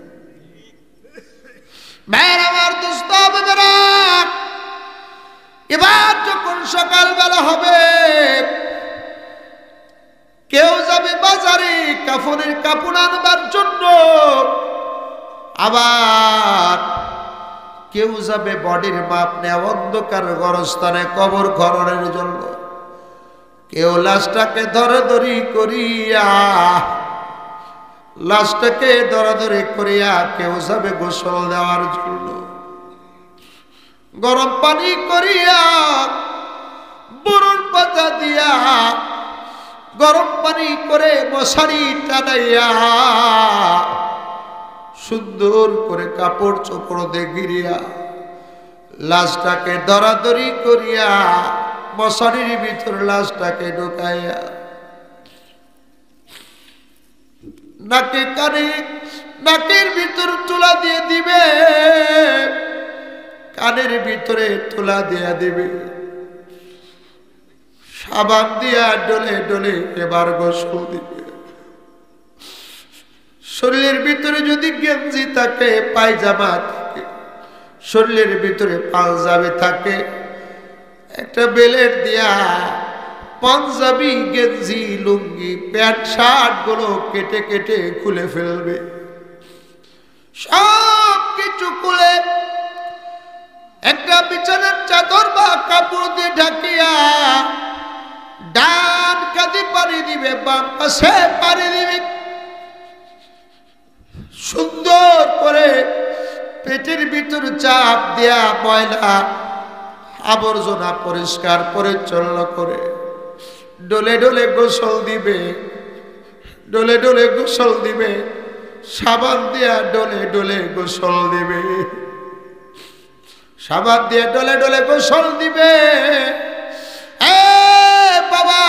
ভাইরা আমার, দোস্ত বাবারা, এবার যখন সকালবেলা হবে, কেউ যাবে বাজারে কাফনের কাপড় আনবার জন্য, আবার কেউ যাবে বডির মাপ নেওয়া অন্ধকার গরস্থানে কবর খননের জন্য, কেউ লাশটাকে ধরাধরি করিয়া লাশটাকে ধরাধরি করিয়া কেউ যাবে গোসল দেওয়ার জন্য, গরম পানি করিয়া বরুণ পাতা দিয়া গরম পানি করে মশারি টানাইয়া সুন্দর করে কাপড় চোপড় দিয়ে ঘিরিয়া লাশটাকে ধরাধরি করিয়া মশারির ভিতর লাশটাকে ঢুকাইয়া নাকে কানে নাকের ভিতর তুলা দিয়ে দিবে, কানের ভিতরে তুলা দিয়া দিবে, সাবান দিয়া ডলে ডলে এবার গোসল দিবে। শরীরের ভিতরে যদি গেঞ্জি থাকে, পায়জামা থাকে, শরীরের ভিতরে পাঞ্জাবি থাকে, একটা বেলেট দিয়া পাঞ্জাবি গেঞ্জি লুঙ্গি প্যান্ট শার্ট গুলো কেটে কেটে খুলে ফেলবে, সব কিছু খুলে একটা বিছানার চাদর বা কাপড় দিয়ে ঢাকিয়া ডান কাঁধে পাড়ি দিবে, বাম পাশে পাড়ি দিবে, সুন্দর করে পেটের ভিতর চাপ দেয়া ময়লা আবর্জনা পরিষ্কার পরিচ্ছন্ন করে ডলে ডলে গোসল দিবে, ডলে ডলে গোসল দিবে, সাবান দিয়া ডলে ডলে গোসল দিবে, সাবান দিয়ে ডলে ডলে গোসল দিবে। এ বাবা,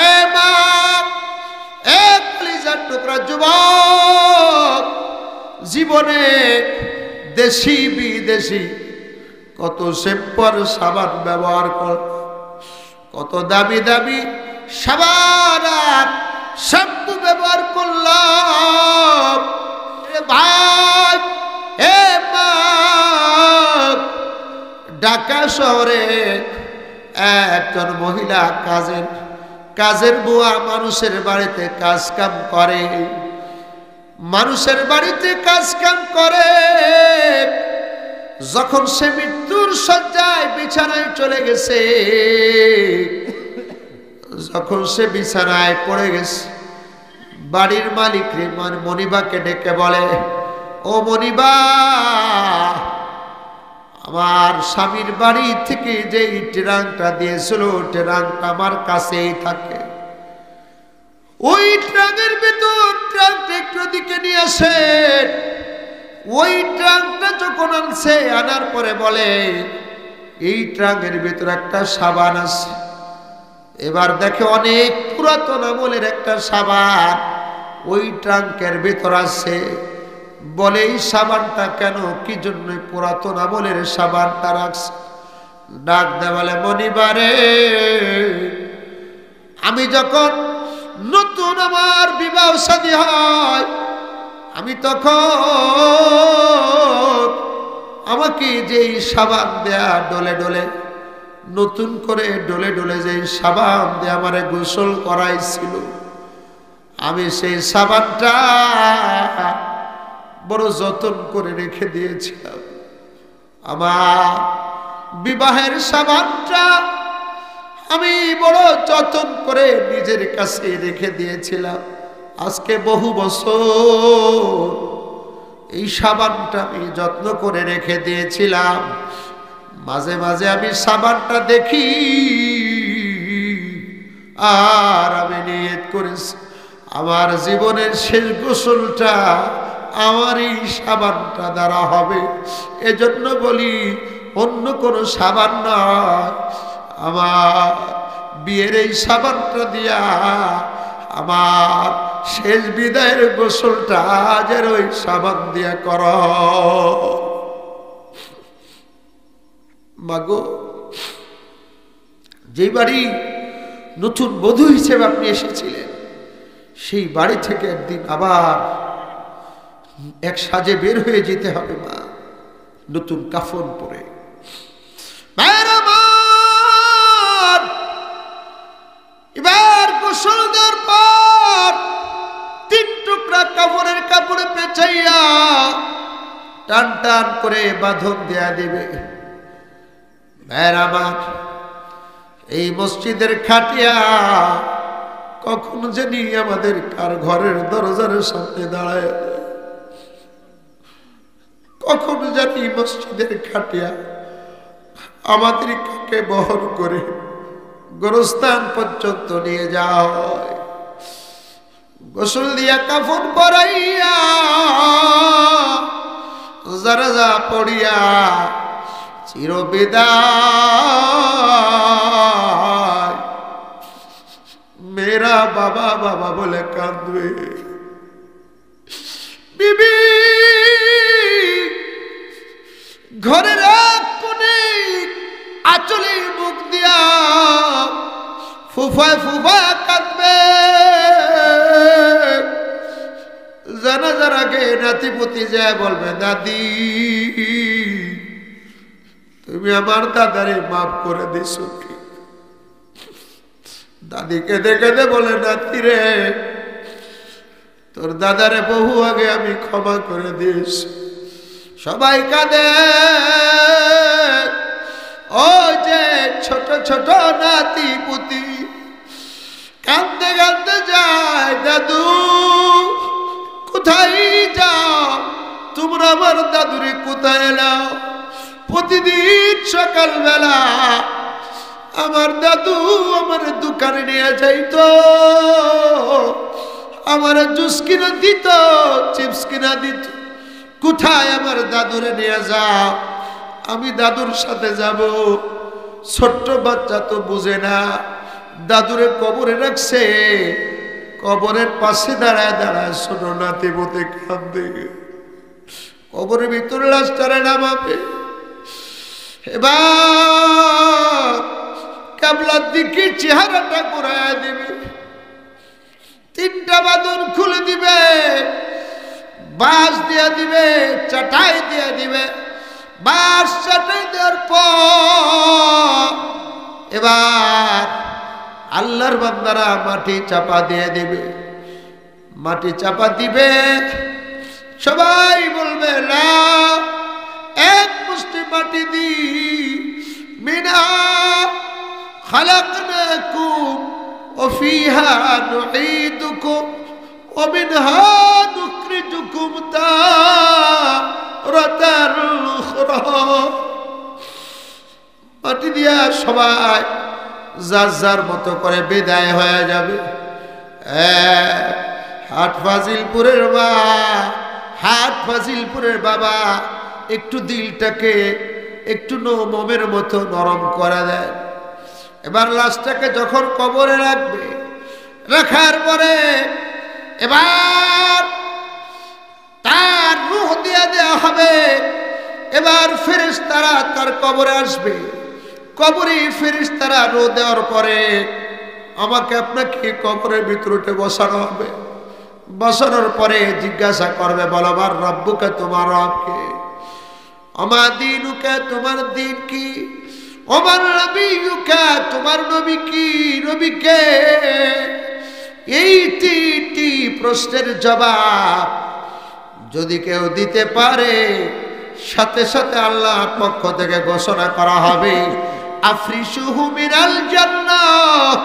এ মা, এ কলিজার টুকরা যুবক, জীবনে দেশি বিদেশি কত শ্যাম্পুর সাবান ব্যবহার কর, কত দামি দামি সাবান আর শ্যাম্পু ব্যবহার করলাম। ভাই, এ মা, ঢাকা শহরে একজন মহিলা কাজের বুয়া মানুষের বাড়িতে কাজ কাম করে, মানুষের বাড়িতে কাজ কাম করে। যখন সে মৃত্যুর শয্যায় বিছানায় চলে গেছে, যখন সে বিছানায় পড়ে গেছে, বাড়ির মালিক মনিবাকে ডেকে বলে, ও মনিবা, আমার স্বামীর বাড়ি থেকে যে ট্রাঙ্কটা দিয়েছিল ট্রাঙ্কটা আমার কাছেই থাকে, ওই ট্রাঙ্কের ভিতর ট্রাঙ্কটা একটু দিকে নিয়ে আসে। ওই ট্রাঙ্কটা যখন আনছে, আনার পরে বলে এই ট্রাঙ্কের ভিতর একটা সাবান আছে। এবার দেখে অনেক পুরাতন আমলের একটা সাবান ওই ট্রাঙ্কের ভিতর আছে। বলে এই সাবানটা কেন, কি জন্য পুরাতন আমলের সাবানটা রাখছে? ডাক দেয় বলে, মনিবারে, আমি যখন নতুন আমার বিবাহ শাদী হয়, আমি তখন আমাকে যেই সাবান দেয়া ডলে ডলে নতুন করে ডলে ডলে যেই সাবান দিয়ে আমারে গোসল করাইছিল, আমি সেই সাবানটা বড় যত্ন করে রেখে দিয়েছিলাম। আমার বিবাহের সাবানটা আমি বড় যত্ন করে নিজের কাছে রেখে দিয়েছিলাম। আজকে বহু বছর এই সাবানটা আমি যত্ন করে রেখে দিয়েছিলাম। মাঝে মাঝে আমি সাবানটা দেখি আর আমি নিয়ত করেছি আমার জীবনের শেষ গোসলটা আমার এই সাবানটা দ্বারা হবে। এজন্য বলি, অন্য কোনো সাবান নয়, আমার বিয়ের এই সাবানটা দিয়া আমার শেষ বিদায়ের গোসলটা আজের ওই সাবান দিয়া কর। মাগো, যে বাড়ি নতুন বধূ হিসেবে আপনি এসেছিলেন, সেই বাড়ি থেকে একদিন আবার এক সাজে বের হয়ে যেতে হবে মা, নতুন কাফন পরে। এবার গোসল দেওয়ার পর 3 টুকরা কাপড়ের কাপড়ে পেঁচাইয়া টান টান করে বাঁধন দেয়া দেবে। আমার এই মসজিদের খাটিয়া কখন জানি আমাদের কার ঘরের দরজার সামনে দাঁড়ায়, কখন জানি মসজিদের খাটিয়া আমাদের কাকে বহন করে গোরস্থান পর্যন্ত নিয়ে যাওয়া হয়। গোসল দিয়া কাফন পরাইয়া জানাজা পড়িয়া চিরবিদায় মেরা বাবা বাবা বলে কাঁদবে। বিবি ঘরের এক কোণে আঁচলে মুখ দিয়া ফুফায় ফুফায় কাঁদবে। জানাজার আগে নাতিপুতি যায় বলবে, দাদি তুমি আমার দাদারে মাফ করে দিছো কি? দাদি কেঁদে কেঁদে বলে, নাতি রে, তোর দাদারে বহু আগে আমি ক্ষমা করে দিয়েছি। সবাই কাঁদে। ও যে ছোট ছোট নাতি পুতি কাঁদতে কাঁদতে যায়, দাদু কোথায় যাও তোমরা? আমার দাদুরে কোথায় এলাও? প্রতিদিন সকালবেলা আমার দাদু আমার দোকানে নিয়ে যাইতো, আমার জুস কিনে দিত, চিপস কিনা দিত। কোথায় আমার দাদুরে নিয়ে যাও? আমি দাদুর সাথে যাব। ছোট্ট বাচ্চা তো বুঝে না। দাদুরে কবরে রাখছে, কবরের পাশে দাঁড়ায় দাঁড়ায় ছোট নাতি বতে কাঁদে। কবরের ভিতরে লাশটারে নামাবে। এবার কাবলার দিকে চেহারাটা ঘুরাইয়া দিবে, 3টা বাঁধন খুলে দিবে, বাঁশ দিয়া দিবে, চাটাই দিয়া দিবে। বাঁশ চাটাই দেওয়ার পর এবার আল্লাহর বান্দারা মাটি চাপা দিয়ে দিবে। মাটি চাপা দিবে, সবাই বলবে না, এক মুষ্টি মাটি দি। মিনা খালাকনাকুম ওয়া ফিহা নুঈদুকুম ওয়া মিনহা নুখরিজুকুম তারাতান উখরা। মাটি দিয়া সবাই যার যার মতো করে বিদায় হয়ে যাবে। হাট ফাজিলপুরের বাবা একটু দিলটাকে একটু মোমের মতো নরম করে দেয়। এবার লাশটাকে যখন কবরে রাখবে, রাখার পরে এবার তার রূহ দিয়ে দেওয়া হবে। এবার ফেরেশতারা তার কবরে আসবে। কবরে ফেরেশতারা রূহ দেওয়ার পরে আমাকে আপনাকে কবরের ভিতরে বসানো হবে। বসানোর পরে জিজ্ঞাসা করবে, বলো আমার রব্বুকে, তোমার রবকে। আমার দিনুকে, তোমার দিন কি। আমার নবীকে, তোমার নবী কি, নবীকে। এই 3টি প্রশ্নের জবাব যদি কেউ দিতে পারে, সাথে সাথে আল্লাহর পক্ষ থেকে ঘোষণা করা হবে, আফরিশুহু মিনাল জান্নাহ।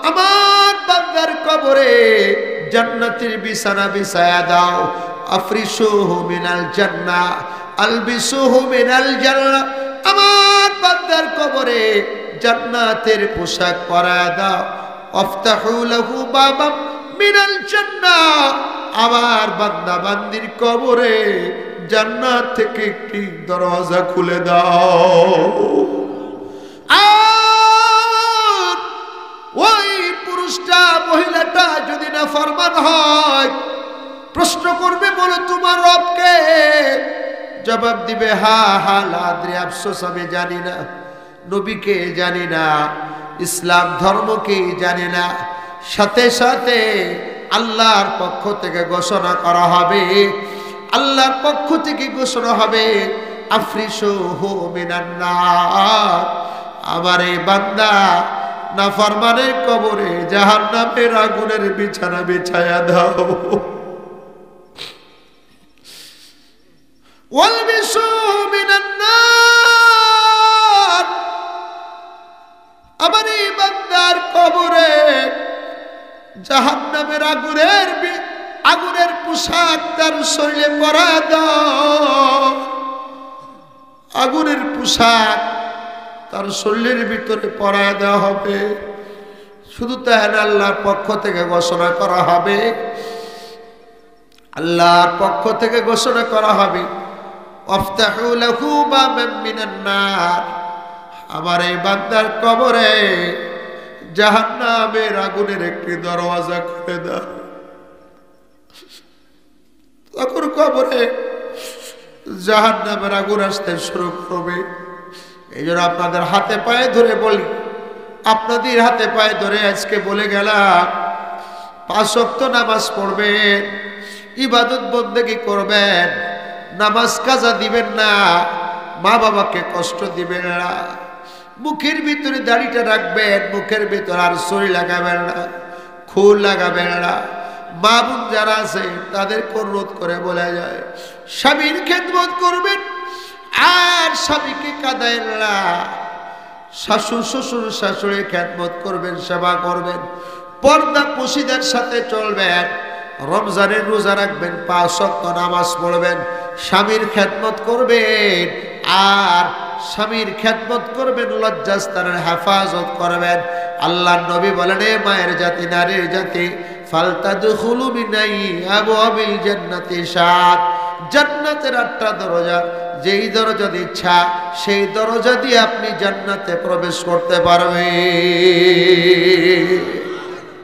আমার বান্দার কবরে জান্নাতের বিছানা বিছায়া দাও। আফরিশুহু মিনাল জান্নাহ আলবিসুহু মিনাল জান্নাহ। আমার বান্দার কবরে জান্নাতের পোশাক পরায়া দাও। আফতাহু লাহু বাবাম মিনাল জান্নাহ। আমার বান্দা বান্দির কবরে জান্নাত থেকে একটি দরজা খুলে দাও। আর ওই পুরুষটা মহিলাটা যদি না ফরমান হয়, বলো তোমার রবকে? জবাব দিবে হা হা লা আদরি, আফসোস আমি জানি না, নবীকে জানি না, ইসলাম ধর্মকে জানি না। সাথে সাথে আল্লাহর পক্ষ থেকে ঘোষণা করা হবে, আল্লাহর পক্ষ থেকে ঘোষণা হবে আফরিসুহু মিনান নার, আমার এই বান্দা নাফরমানের কবরে জাহান্নামের আগুনের বিছানা বিছায়া দাও। ওয়ালবিসুহু মিনান নার, আমার এই বান্দার কবরে জাহান্নামের আগুনের পোশাক তার শরীরে পরায় দাও। আগুনের পোশাক তার শরীরের ভিতরে পরায় দেওয়া হবে। শুধু তাই না, আল্লাহর পক্ষ থেকে ঘোষণা করা হবে, আল্লাহর পক্ষ থেকে ঘোষণা করা হবে আফতাহু লাহু বাবাম মিনান নার, আমার এই বান্দার কবরে জাহান্নামের আগুনের একটি দরওয়াজা খুলে দাও। তখন কবরে জাহান্নামের আগুন আসতে শুরু করবে। এই জন্য আপনাদের হাতে পায়ে ধরে বলি, আপনাদের হাতে পায়ে ধরে আজকে বলে গেলাম, 5 ওয়াক্ত নামাজ পড়বেন, ইবাদত বন্দেগী করবেন, নামাজ কাজা দিবেন না, মা বাবাকে কষ্ট দিবেন না, মুখের ভিতরে দাড়িটা রাখবেন, মুখের ভিতরে আর ছড়ি লাগাবেন না, খুল লাগাবেন না। মা বোন যারা আছে তাদেরকে অনুরোধ করে বলা যায়, স্বামীর খেদমত করবেন আর স্বামীকে কাঁদায়েন না। শাশুড় শ্বশুর শাশুড়ির খেদমত করবেন, সেবা করবেন, পর্দা পশিদের সাথে চলবেন, রমজানের রোজা রাখবেন, 5 ওয়াক্ত নামাজ পড়বেন, স্বামীর খেদমত করবেন আর স্বামীর খেদমত করবেন, লজ্জাস্থানের হেফাজত করবেন। আল্লাহর নবী বলেন, এ মায়ের জাতি, নারীর জাতি, ফালতাদখুলু মিন আবওয়াবিল জান্নাতি 7, জান্নাতের 8টা দরজা, যেই দরজা ইচ্ছা সেই দরজা দিয়ে আপনি জান্নাতে প্রবেশ করতে পারবেন।